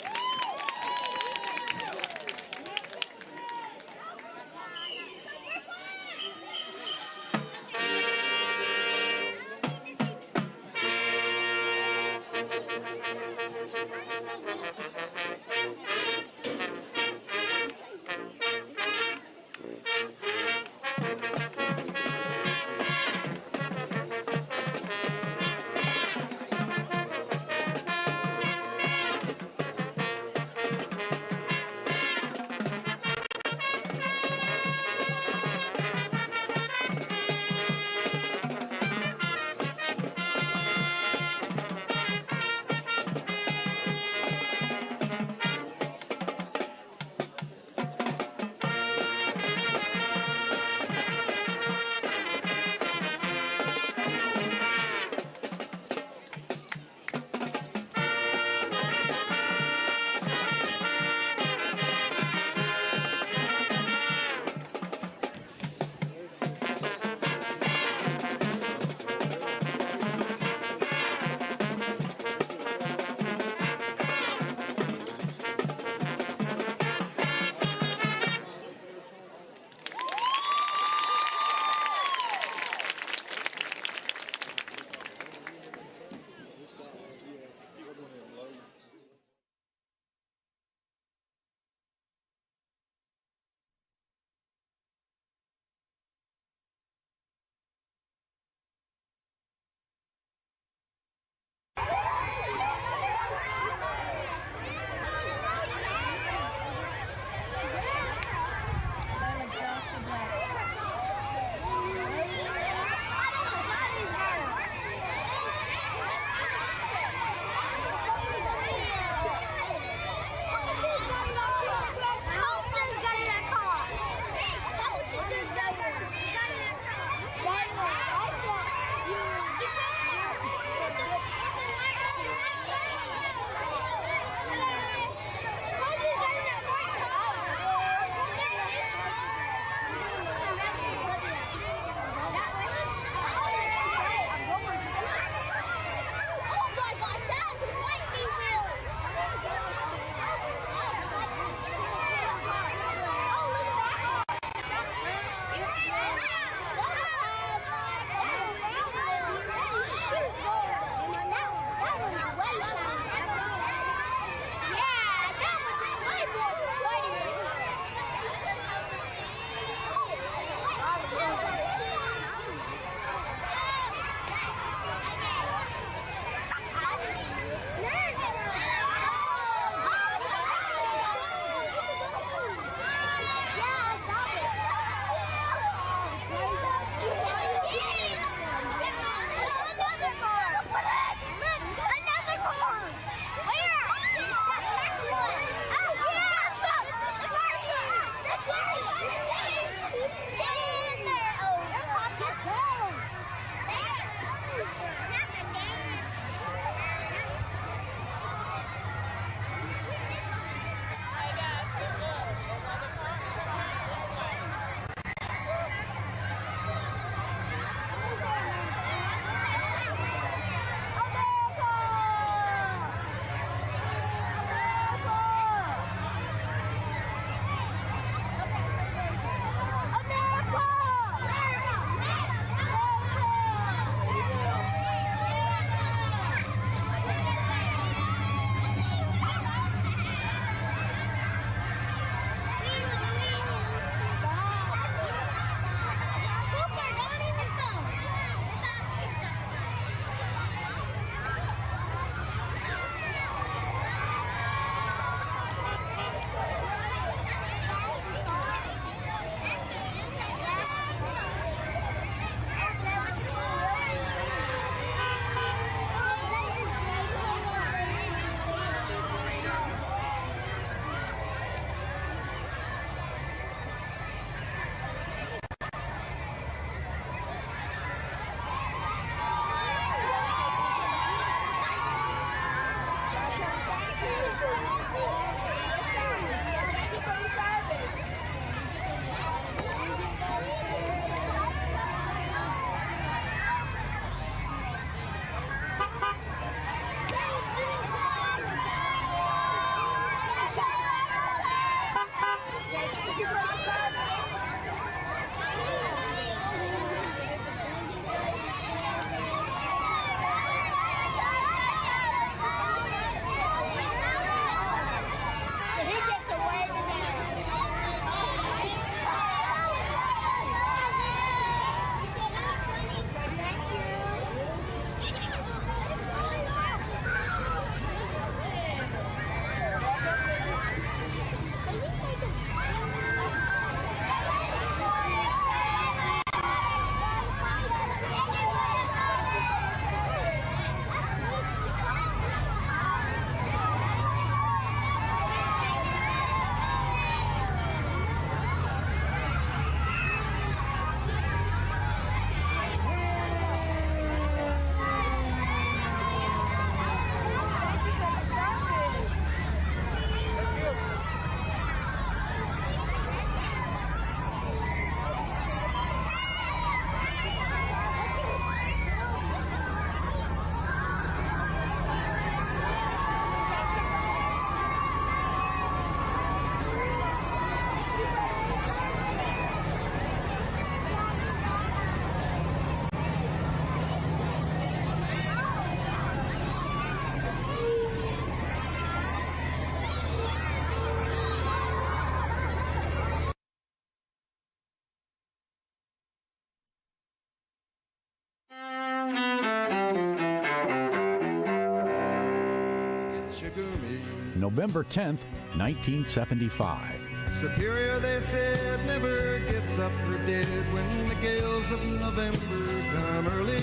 November 10th, 1975. Superior, they said, never gives up her dead when the gales of November come early.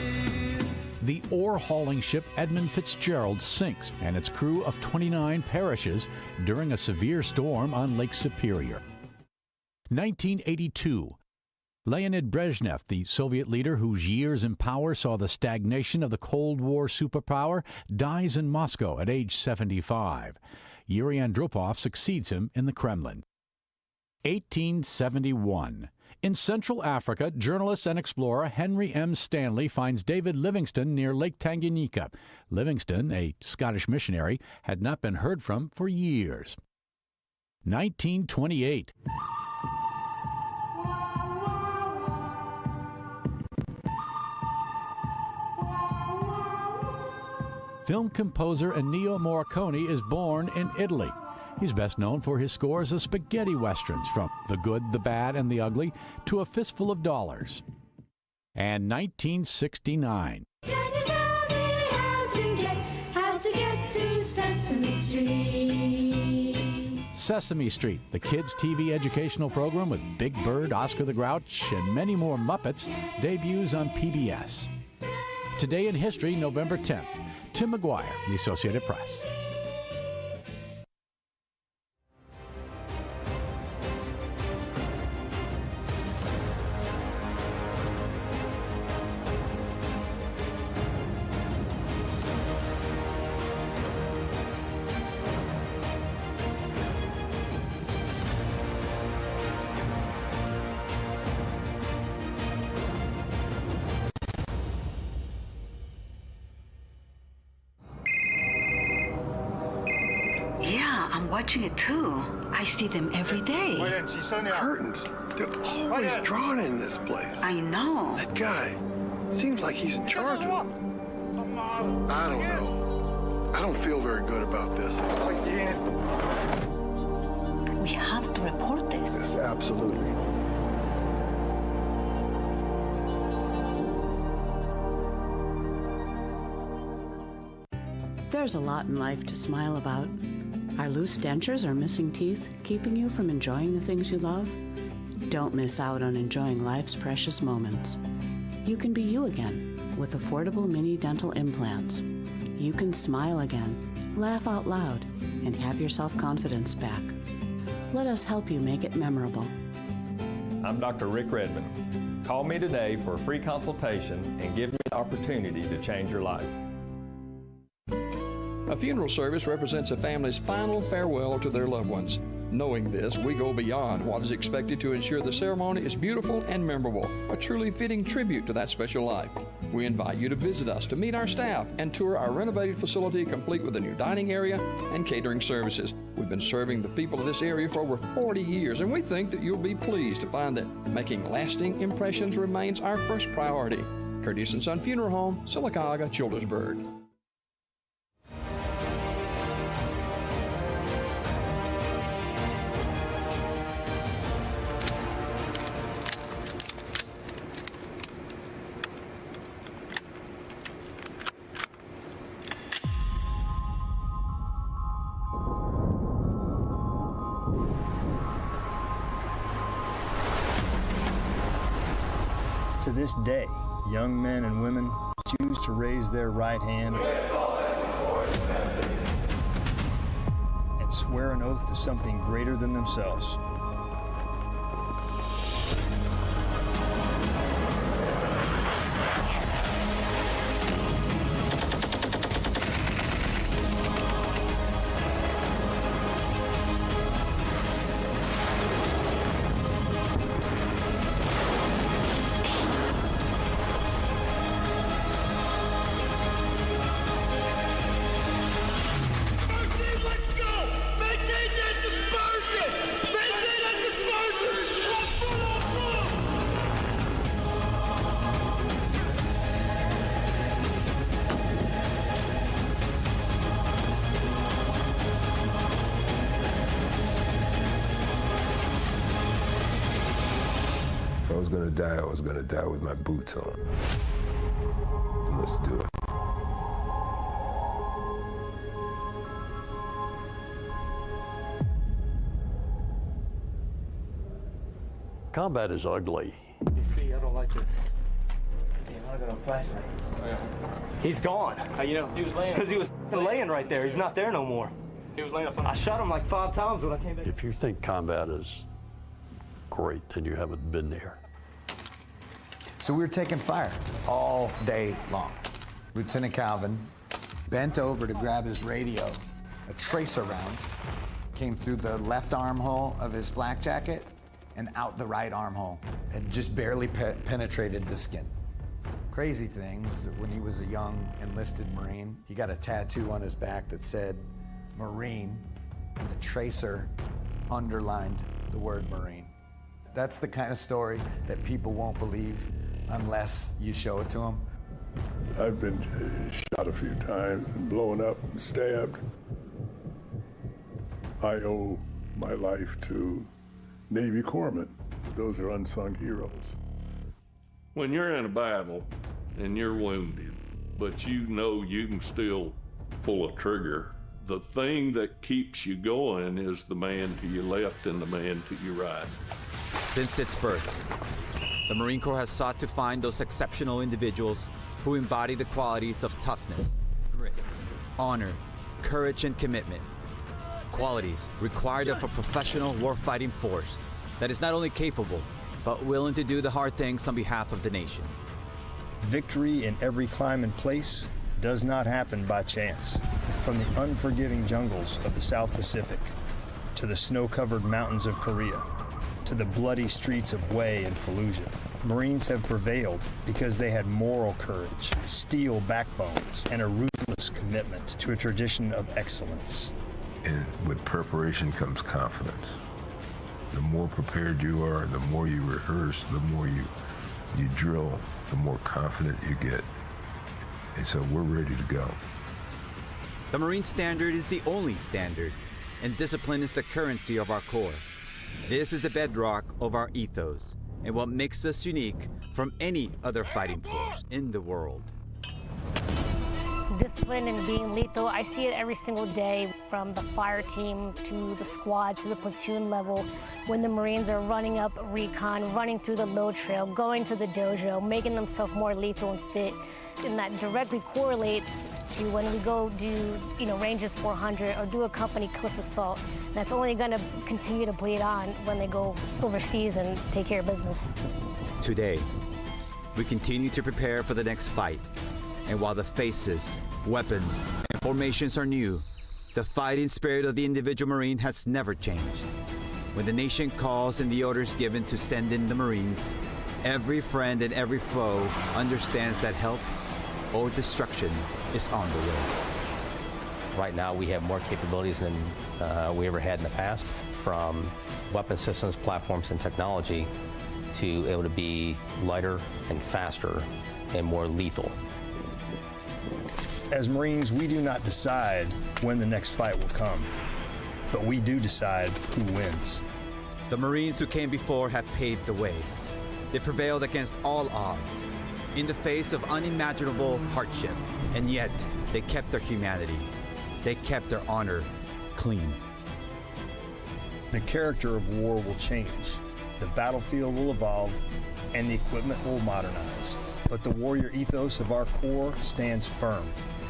The ore-hauling ship Edmund Fitzgerald sinks, and its crew of 29 perishes during a severe storm on Lake Superior. 1982. Leonid Brezhnev, the Soviet leader whose years in power saw the stagnation of the Cold War superpower, dies in Moscow at age 75. Yuri Andropov succeeds him in the Kremlin. 1871. In Central Africa, journalist and explorer Henry M. Stanley finds David Livingstone near Lake Tanganyika. Livingstone, a Scottish missionary, had not been heard from for years. 1928. Film composer Ennio Morricone is born in Italy. He's best known for his scores of spaghetti westerns, from The Good, the Bad, and the Ugly to A Fistful of Dollars. And 1969. Can you tell me how to get to Sesame Street? Sesame Street, the kids' TV educational program with Big Bird, Oscar the Grouch, and many more Muppets, debuts on PBS. Today in History, November 10th. Tim McGuire, The Associated Press. Watching it too. I see them every day. Curtains. They're always drawn in this place. I know. That guy seems like he's in charge of them. I don't know. I don't feel very good about this. We have to report this. Yes, absolutely. There's a lot in life to smile about. Are loose dentures or missing teeth keeping you from enjoying the things you love? Don't miss out on enjoying life's precious moments. You can be you again with affordable mini dental implants. You can smile again, laugh out loud, and have your self-confidence back. Let us help you make it memorable. I'm Dr. Rick Redmond. Call me today for a free consultation and give me the opportunity to change your life. A funeral service represents a family's final farewell to their loved ones. Knowing this, we go beyond what is expected to ensure the ceremony is beautiful and memorable, a truly fitting tribute to that special life. We invite you to visit us, to meet our staff, and tour our renovated facility complete with a new dining area and catering services. We've been serving the people of this area for over 40 years, and we think that you'll be pleased to find that making lasting impressions remains our first priority. Curtis & Son Funeral Home, Sylacauga, Childersburg. To this day, young men and women choose to raise their right hand and swear an oath to something greater than themselves. I was gonna die with my boots on. Let's do it. Combat is ugly. You see, I don't like this. Damn, I got a flashlight. He's gone. How you know? He was laying. Because he was laying right there. He's not there no more. He was laying up on. I shot him like 5 times when I came back. If you think combat is great, then you haven't been there. So we were taking fire all day long. Lieutenant Calvin bent over to grab his radio. A tracer round came through the left armhole of his flak jacket and out the right armhole. It just barely penetrated the skin. Crazy thing was that when he was a young enlisted Marine, he got a tattoo on his back that said Marine, and the tracer underlined the word Marine. That's the kind of story that people won't believe unless you show it to them. I've been shot a few times and blown up and stabbed. I owe my life to Navy corpsmen. Those are unsung heroes. When you're in a battle and you're wounded, but you know you can still pull a trigger, the thing that keeps you going is the man to your left and the man to your right. Since its birth, the Marine Corps has sought to find those exceptional individuals who embody the qualities of toughness, grit, honor, courage, and commitment. Qualities required of a professional warfighting force that is not only capable, but willing to do the hard things on behalf of the nation. Victory in every climb and place does not happen by chance. From the unforgiving jungles of the South Pacific, to the snow-covered mountains of Korea, to the bloody streets of Hue and Fallujah, Marines have prevailed because they had moral courage, steel backbones, and a ruthless commitment to a tradition of excellence. And with preparation comes confidence. The more prepared you are, the more you rehearse, the more you drill, the more confident you get. And so we're ready to go. The Marine Standard is the only standard, and discipline is the currency of our Corps. This is the bedrock of our ethos, and what makes us unique from any other fighting force in the world. Discipline and being lethal, I see it every single day, from the fire team to the squad to the platoon level, when the Marines are running up recon, running through the load trail, going to the dojo, making themselves more lethal and fit. And that directly correlates to when we go do, ranges 400 or do a company cliff assault. That's only going to continue to bleed on when they go overseas and take care of business. Today, we continue to prepare for the next fight. And while the faces, weapons, and formations are new, the fighting spirit of the individual Marine has never changed. When the nation calls and the orders given to send in the Marines, every friend and every foe understands that help or destruction is on the way. Right now we have more capabilities than we ever had in the past, from weapon systems, platforms, and technology to able to be lighter and faster and more lethal. As Marines, we do not decide when the next fight will come, but we do decide who wins. The Marines who came before have paved the way. They prevailed against all odds, in the face of unimaginable hardship, and yet they kept their humanity. They kept their honor clean. The character of war will change, the battlefield will evolve, and the equipment will modernize. But the warrior ethos of our Corps stands firm.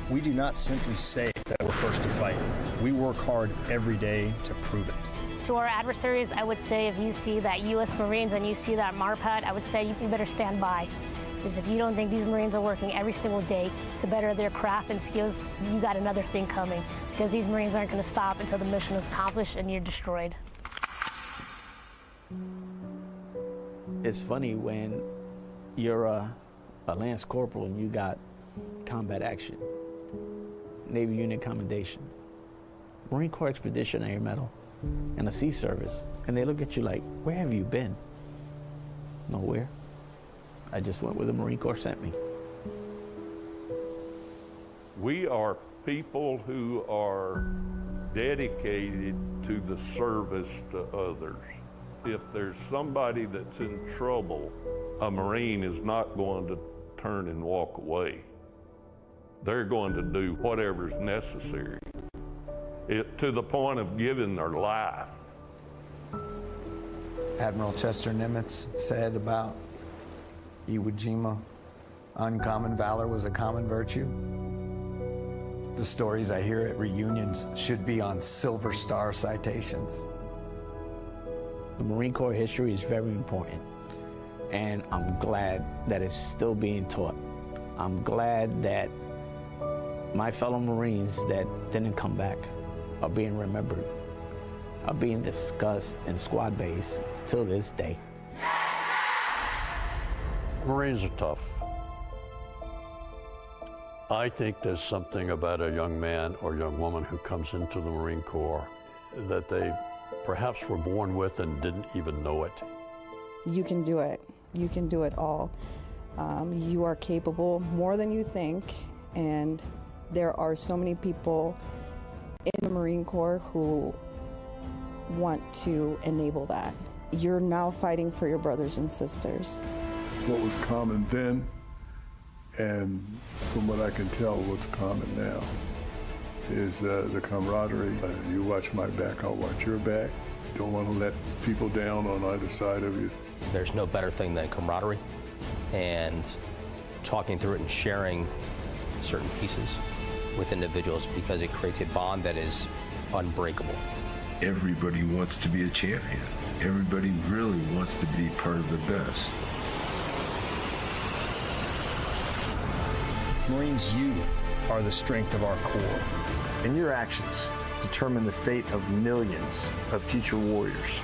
We do not simply say that we're first to fight. We work hard every day to prove it. To our adversaries, I would say if you see that U.S. Marines and you see that MARPAD, I would say you better stand by. Because if you don't think these Marines are working every single day to better their craft and skills, you got another thing coming. Because these Marines aren't going to stop until the mission is accomplished and you're destroyed. It's funny when you're a Lance Corporal and you got combat action, Navy Unit Commendation, Marine Corps Expeditionary Medal, and a Sea Service, and they look at you like, where have you been? Nowhere. I just went where the Marine Corps sent me. We are people who are dedicated to the service to others. If there's somebody that's in trouble, a Marine is not going to turn and walk away. They're going to do whatever's necessary, to the point of giving their life. Admiral Chester Nimitz said about Iwo Jima, uncommon valor was a common virtue. The stories I hear at reunions should be on Silver Star citations. The Marine Corps history is very important, and I'm glad that it's still being taught. I'm glad that my fellow Marines that didn't come back are being remembered, are being discussed in squad base till this day. Marines are tough. I think there's something about a young man or young woman who comes into the Marine Corps that they perhaps were born with and didn't even know it. You can do it. You can do it all. You are capable more than you think, and there are so many people in the Marine Corps who want to enable that. You're now fighting for your brothers and sisters. What was common then, and from what I can tell, what's common now, is the camaraderie. You watch my back, I'll watch your back. Don't want to let people down on either side of you. There's no better thing than camaraderie and talking through it and sharing certain pieces with individuals, because it creates a bond that is unbreakable. Everybody wants to be a champion. Everybody really wants to be part of the best. Marines, you are the strength of our Corps, and your actions determine the fate of millions of future warriors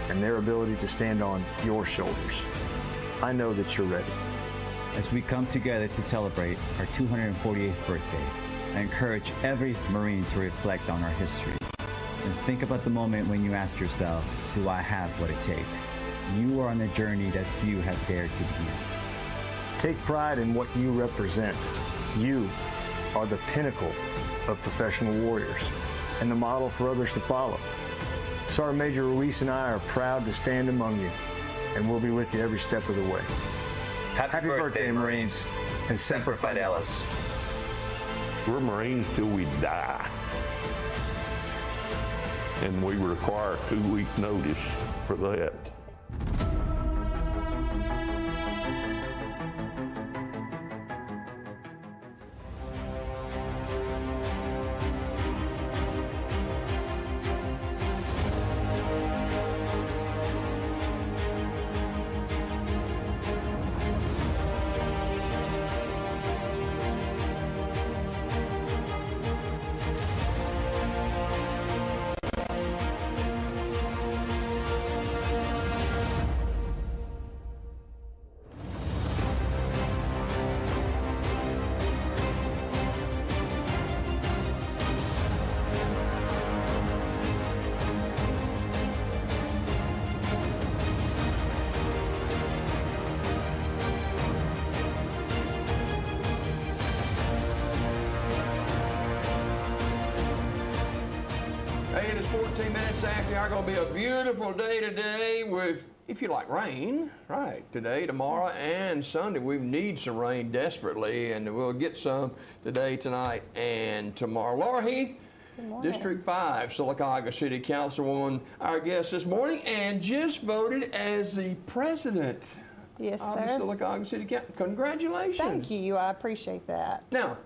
and their ability to stand on your shoulders. I know that you're ready. As we come together to celebrate our 248th birthday, I encourage every Marine to reflect on our history and think about the moment when you ask yourself, do I have what it takes? You are on the journey that few have dared to begin. Take pride in what you represent. You are the pinnacle of professional warriors and the model for others to follow. Sergeant Major Ruiz and I are proud to stand among you, and we'll be with you every step of the way. Happy birthday, Marines, and Semper Fidelis. We're Marines till we die. And we require a 2-week notice for that. Hey, it is 14 minutes after. It's going to be a beautiful day today with, if you like, rain. Right, today, tomorrow, and Sunday. We need some rain desperately, and we'll get some today, tonight, and tomorrow. Laura Heath, District 5, Sylacauga City Councilwoman, our guest this morning, and just voted as the president Yes, of sir. the Sylacauga City Council. Congratulations. Thank you. I appreciate that. Now,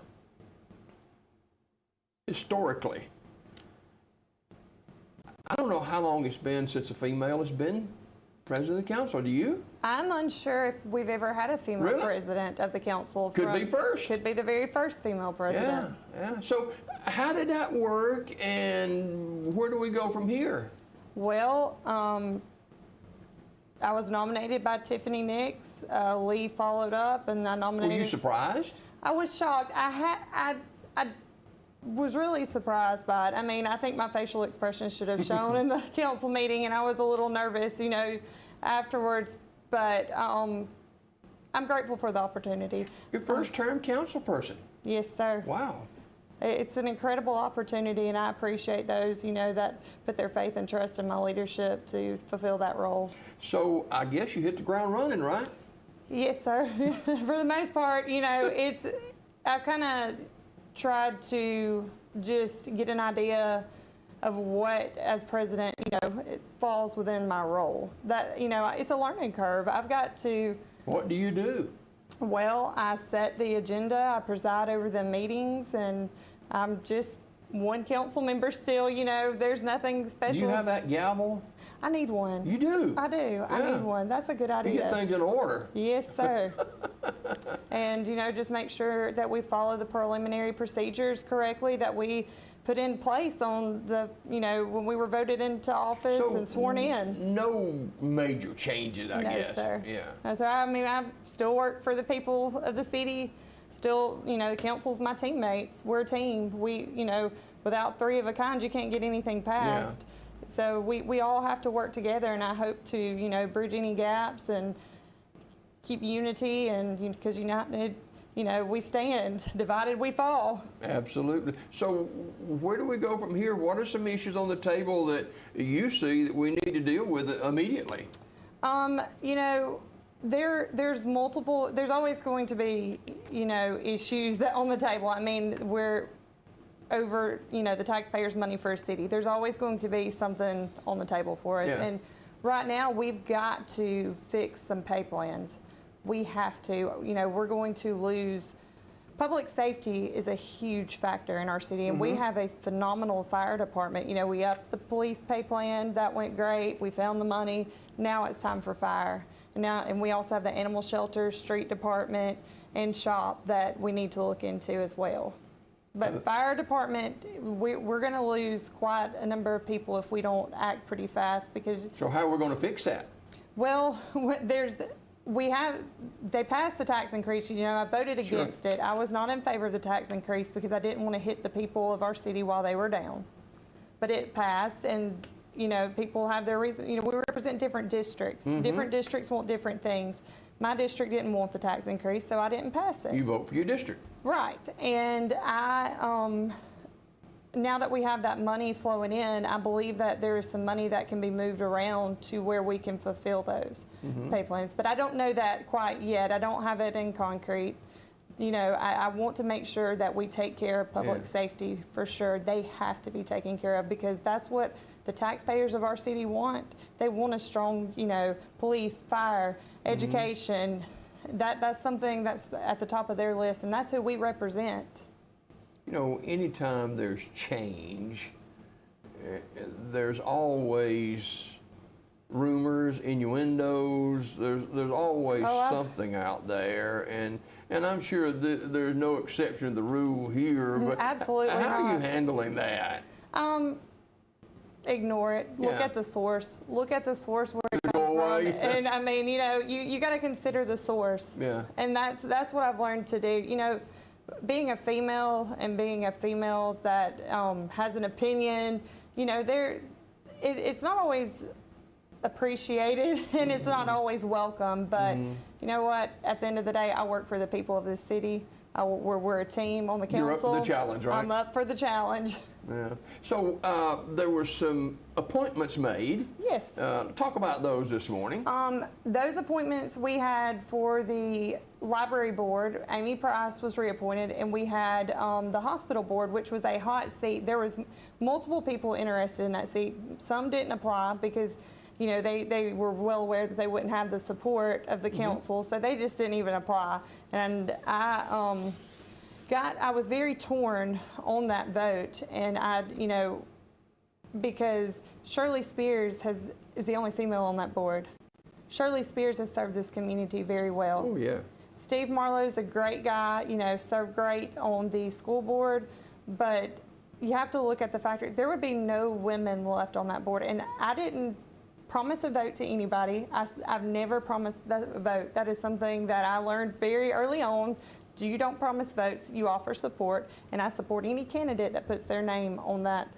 historically, I don't know how long it's been since a female has been president of the council. Do you? I'm unsure if we've ever had a female Really? president of the council. Could be first. Could be the very first female president. Yeah. So how did that work, and where do we go from here? Well, I was nominated by Tiffany Nix. Lee followed up, and I nominated. Were you surprised? I was shocked. I was really surprised by it. I mean, I think my facial expression should have shown in the council meeting, and I was a little nervous, you know, afterwards. But I'm grateful for the opportunity. Your first term council person. Yes, sir. Wow. It's an incredible opportunity, and I appreciate those, you know, that put their faith and trust in my leadership to fulfill that role. So I guess you hit the ground running, right? Yes, sir. For the most part, you know, I've kind of tried to just get an idea of what, as president, it falls within my role. That, it's a learning curve. I've got to. What do you do? Well, I set the agenda, I preside over the meetings, and I'm just one council member still, there's nothing special. Do you have that gavel? I need one. You do? I do. Yeah. I need one. That's a good idea. You get things in order. Yes, sir. And, just make sure that we follow the preliminary procedures correctly that we put in place on the, when we were voted into office and sworn in. No major changes, I guess. No, sir. Yeah. No, sir. I mean, I still work for the people of the city. Still, the council's my teammates. We're a team. We, without three of a kind, you can't get anything passed. Yeah. So we all have to work together, and I hope to, bridge any gaps and keep unity, and because united, we stand. Divided, we fall. Absolutely. So where do we go from here? What are some issues on the table that you see that we need to deal with immediately? There's multiple. There's always going to be, issues that on the table. I mean, we're over, the taxpayers' money for a city. There's always going to be something on the table for us. Yeah. And right now, we've got to fix some pay plans. We have to. We're going to lose. Public safety is a huge factor in our city, and we have a phenomenal fire department. We upped the police pay plan. That went great. We found the money. Now it's time for fire. And we also have the animal shelter, street department, and shop that we need to look into as well. But fire department, we're going to lose quite a number of people if we don't act pretty fast because. So how are we going to fix that? Well, they passed the tax increase. I voted against it. I was not in favor of the tax increase because I didn't want to hit the people of our city while they were down. But it passed, and people have their reasons. We represent different districts. Different districts want different things. My district didn't want the tax increase, so I didn't pass it. You vote for your district. Right. And now that we have that money flowing in, I believe that there is some money that can be moved around to where we can fulfill those pay plans. But I don't know that quite yet. I don't have it in concrete. I want to make sure that we take care of public safety for sure. They have to be taken care of because that's what the taxpayers of our city want. They want a strong, police, fire, education. That's something that's at the top of their list, and that's who we represent. Anytime there's change, there's always rumors, innuendos. There's always something out there, and I'm sure there's no exception to the rule here. But absolutely how not. are you handling that? Ignore it. Look at the source. Look at the source where it comes from. And I mean, you got to consider the source. Yeah. And that's what I've learned to do. Being a female and being a female that has an opinion, it's not always appreciated and it's not always welcome. But you know what? At the end of the day, I work for the people of this city. We're a team on the council. You're up for the challenge, right? I'm up for the challenge. Yeah. So there were some appointments made. Yes. Talk about those this morning. Those appointments we had for the library board, Amy Price was reappointed, and we had the hospital board, which was a hot seat. There was multiple people interested in that seat. Some didn't apply because they were well aware that they wouldn't have the support of the council, so they just didn't even apply. And I was very torn on that vote, and because Shirley Spears is the only female on that board. Shirley Spears has served this community very well. Oh, yeah. Steve Marlowe's a great guy, served great on the school board, but you have to look at the fact that there would be no women left on that board, and I didn't promise a vote to anybody. I've never promised a vote. That is something that I learned very early on. You don't promise votes, you offer support, and I support any candidate that puts their name on that,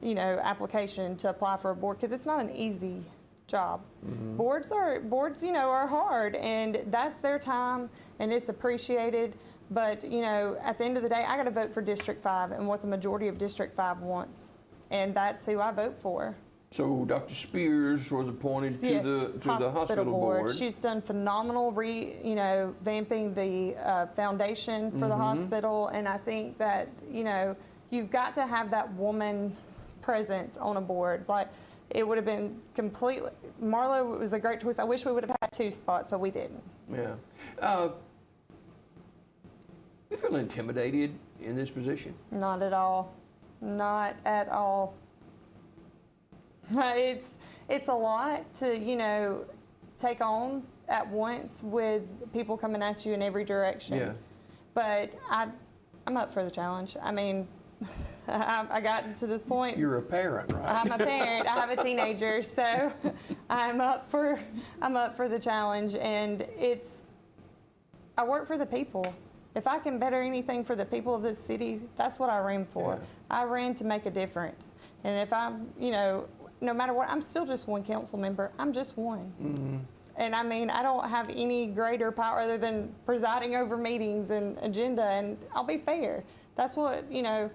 application to apply for a board, because it's not an easy job. Boards are hard, and that's their time, and it's appreciated. But, at the end of the day, I got to vote for District 5 and what the majority of District 5 wants, and that's who I vote for. So Dr. Spears was appointed to the hospital board. She's done phenomenal vamping the foundation for the hospital, and I think that you've got to have that woman presence on a board. Like, it would have been completely, Marlo was a great choice. I wish we would have had 2 spots, but we didn't. Yeah. You feel intimidated in this position? Not at all. Not at all. It's a lot to, you know, take on at once with people coming at you in every direction. Yeah. But I'm up for the challenge. I mean, I got to this point. You're a parent, right? I'm a parent. I have a teenager, so I'm up for the challenge, and I work for the people. If I can better anything for the people of this city, that's what I ran for. Yeah. I ran to make a difference, and if I'm, you know, no matter what, I'm still just one council member. I'm just one. Mm-hmm. And I mean, I don't have any greater power other than presiding over meetings and agenda, and I'll be fair. That's what, you know,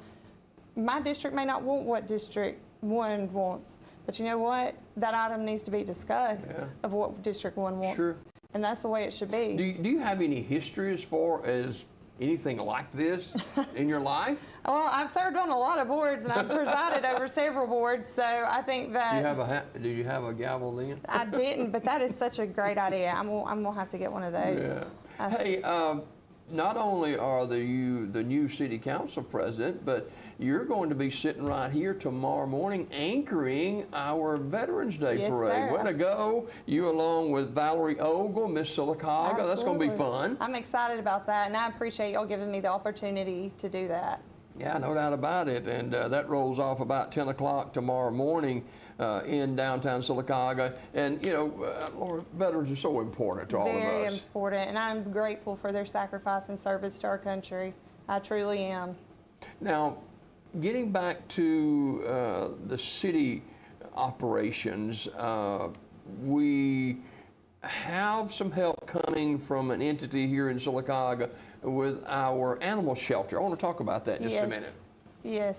my district may not want what District 1 wants, but you know what? That item needs to be discussed of what District 1 wants. Sure. And that's the way it should be. Do you have any history as far as anything like this in your life? Well, I've served on a lot of boards, and I've presided over several boards, so I think that... Did you have a gavel then? I didn't, but that is such a great idea. I'm going to have to get one of those. Yeah. Hey, not only are you the new city council president, but you're going to be sitting right here tomorrow morning anchoring our Veterans Day parade. Sir. Way to go. You along with Valerie Ogle, Miss Sylacauga. Absolutely. That's going to be fun. I'm excited about that, and I appreciate y'all giving me the opportunity to do that. Yeah, no doubt about it. And that rolls off about 10 o'clock tomorrow morning in downtown Sylacauga. And, you know, Lord, veterans are so important to all of us. Very important, and I'm grateful for their sacrifice and service to our country. I truly am. Now, getting back to the city operations, we have some help coming from an entity here in Sylacauga with our animal shelter. I want to talk about that in just a minute. Yes,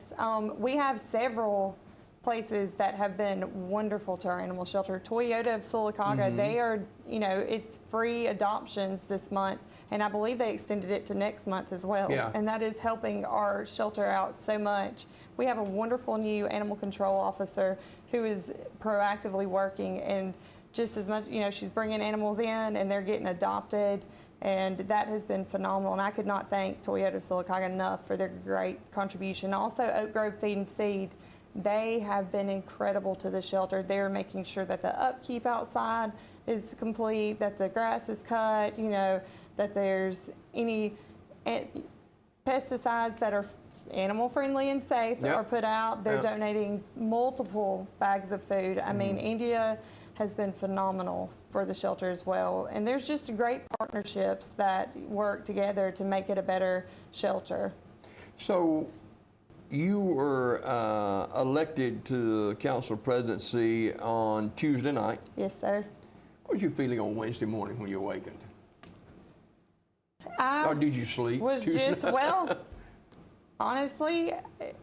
we have several places that have been wonderful to our animal shelter. Toyota of Sylacauga, they are, you know, it's free adoptions this month, and I believe they extended it to next month as well. Yeah. And that is helping our shelter out so much. We have a wonderful new animal control officer who is proactively working, and just as much, you know, she's bringing animals in and they're getting adopted, and that has been phenomenal. And I could not thank Toyota of Sylacauga enough for their great contribution. Also, Oak Grove Feed and Seed, they have been incredible to the shelter. They're making sure that the upkeep outside is complete, that the grass is cut, you know, that there's any pesticides that are animal friendly and safe are put out. They're donating multiple bags of food. I mean, India has been phenomenal for the shelter as well. And there's just great partnerships that work together to make it a better shelter. So you were elected to the council presidency on Tuesday night. Yes, sir. What was your feeling on Wednesday morning when you awakened? Or did you sleep? Was just, well, honestly, it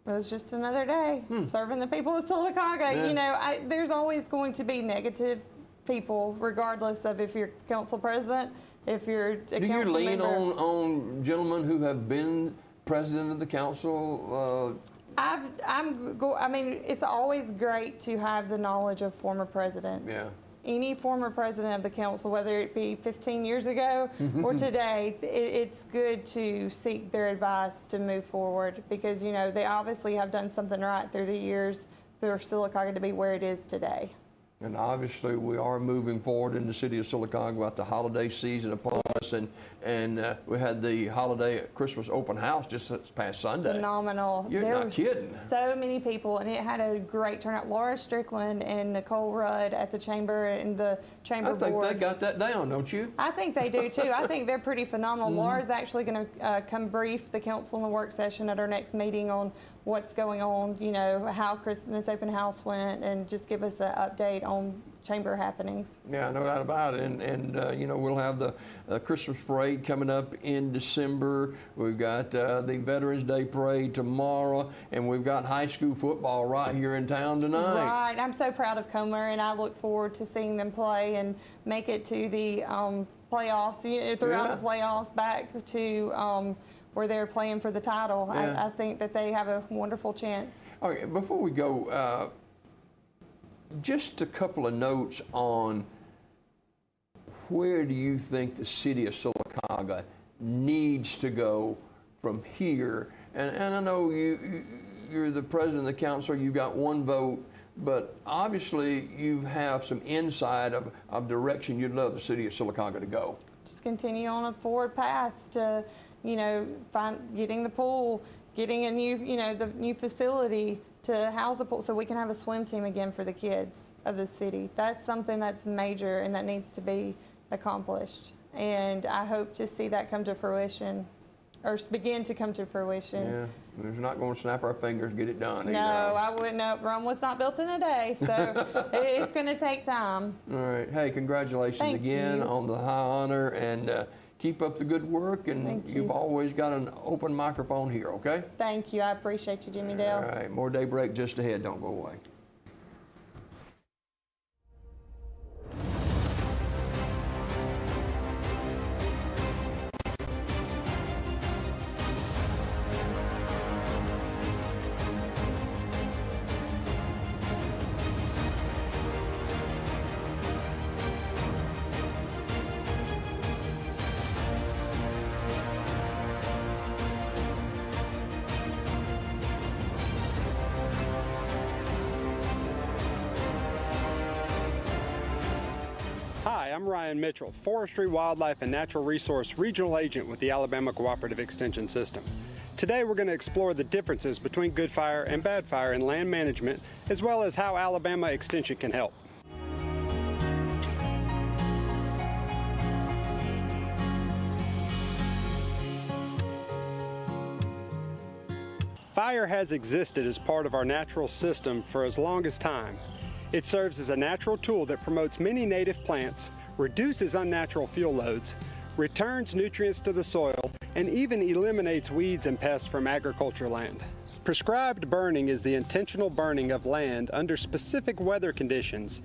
was just another day serving the people of Sylacauga. Yeah. You know, there's always going to be negative people, regardless of if you're council president, if you're a council member. Do you lean on gentlemen who have been president of the council? I mean, it's always great to have the knowledge of former presidents. Yeah. Any former president of the council, whether it be 15 years ago or today, it's good to seek their advice to move forward, because, you know, they obviously have done something right through the years for Sylacauga to be where it is today. And obviously, we are moving forward in the city of Sylacauga with the holiday season upon us, and we had the holiday Christmas open house just this past Sunday. Phenomenal. You're not kidding. So many people, and it had a great turnout. Laura Strickland and Nicole Rudd at the chamber and the chamber board. I think they got that down, don't you? I think they do too. I think they're pretty phenomenal. Laura's actually going to come brief the council in the work session at our next meeting on what's going on, you know, how Christmas open house went, and just give us an update on chamber happenings. Yeah, no doubt about it. And you know, we'll have the Christmas parade coming up in December. We've got the Veterans Day parade tomorrow, and we've got high school football right here in town tonight. Right. I'm so proud of Comer, and I look forward to seeing them play and make it to the playoffs, throughout the playoffs, back to were there playing for the title. Yeah. I think that they have a wonderful chance. Okay, before we go, just a couple of notes on where do you think the city of Sylacauga needs to go from here? And I know you're the president of the council, you got one vote, but obviously you have some insight of direction you'd love the city of Sylacauga to go. Just continue on a forward path to, getting the pool, getting a new, the new facility to house the pool so we can have a swim team again for the kids of the city. That's something that's major and that needs to be accomplished. And I hope to see that come to fruition, or begin to come to fruition. Yeah, we're not going to snap our fingers, get it done. No, I wouldn't. No, Rome was not built in a day, so it's going to take time. All right. Hey, congratulations Thank again you. on the high honor, and keep up the good work. And Thank you. You've always got an open microphone here, okay? Thank you. I appreciate you, Jimmy Dale. All right. More daybreak just ahead. Don't go away. Hi, I'm Ryan Mitchell, Forestry, Wildlife, and Natural Resource Regional Agent with the Alabama Cooperative Extension System. Today we're going to explore the differences between good fire and bad fire in land management, as well as how Alabama Extension can help. Fire has existed as part of our natural system for as long as time. It serves as a natural tool that promotes many native plants, reduces unnatural fuel loads, returns nutrients to the soil, and even eliminates weeds and pests from agriculture land. Prescribed burning is the intentional burning of land under specific weather conditions.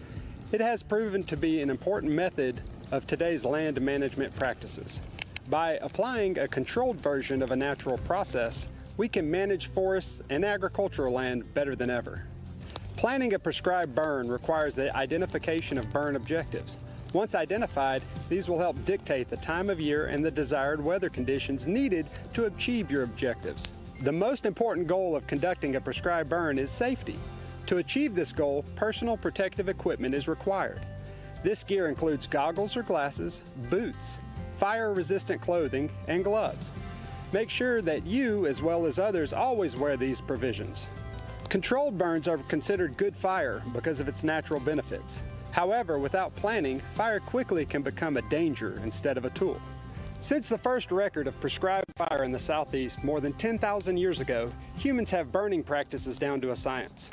It has proven to be an important method of today's land management practices. By applying a controlled version of a natural process, we can manage forests and agricultural land better than ever. Planning a prescribed burn requires the identification of burn objectives. Once identified, these will help dictate the time of year and the desired weather conditions needed to achieve your objectives. The most important goal of conducting a prescribed burn is safety. To achieve this goal, personal protective equipment is required. This gear includes goggles or glasses, boots, fire-resistant clothing, and gloves. Make sure that you, as well as others, always wear these provisions. Controlled burns are considered good fire because of its natural benefits. However, without planning, fire quickly can become a danger instead of a tool. Since the first record of prescribed fire in the Southeast more than 10,000 years ago, humans have burning practices down to a science.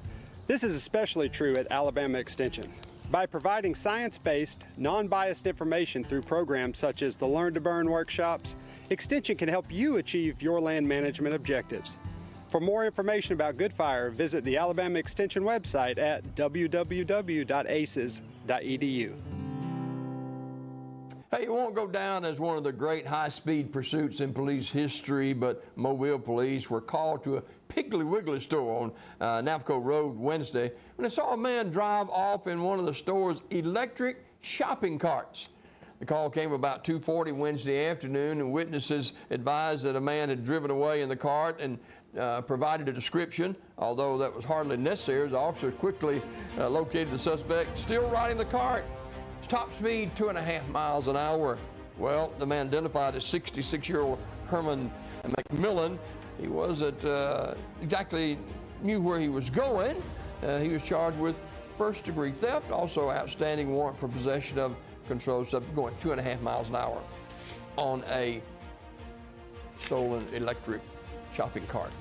This is especially true at Alabama Extension. By providing science-based, non-biased information through programs such as the Learn to Burn workshops, Extension can help you achieve your land management objectives. For more information about good fire, visit the Alabama Extension website at www.aces.edu. Hey, it won't go down as one of the great high-speed pursuits in police history, but Mobile police were called to a Piggly Wiggly store on Navajo Road Wednesday when they saw a man drive off in one of the store's electric shopping carts. The call came about 2:40 Wednesday afternoon, and witnesses advised that a man had driven away in the cart and provided a description, although that was hardly necessary as the officers quickly located the suspect still riding the cart. His top speed 2.5 miles an hour. Well, the man identified as 66-year-old Herman McMillan. He wasn't exactly knew where he was going. He was charged with first-degree theft, also outstanding warrant for possession of controlled substance going 2.5 miles an hour on a stolen electric shopping cart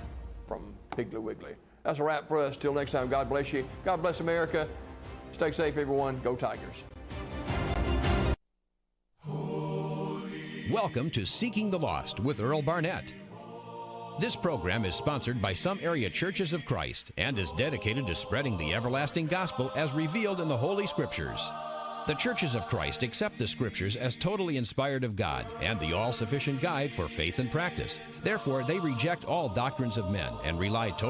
from Piggly Wiggly. That's a wrap for us. Till next time, God bless you. God bless America. Stay safe, everyone. Go Tigers. Welcome to Seeking the Lost with Earl Barnett. This program is sponsored by some area churches of Christ and is dedicated to spreading the everlasting gospel as revealed in the Holy Scriptures. The Churches of Christ accept the Scriptures as totally inspired of God and the all-sufficient guide for faith and practice. Therefore, they reject all doctrines of men and rely totally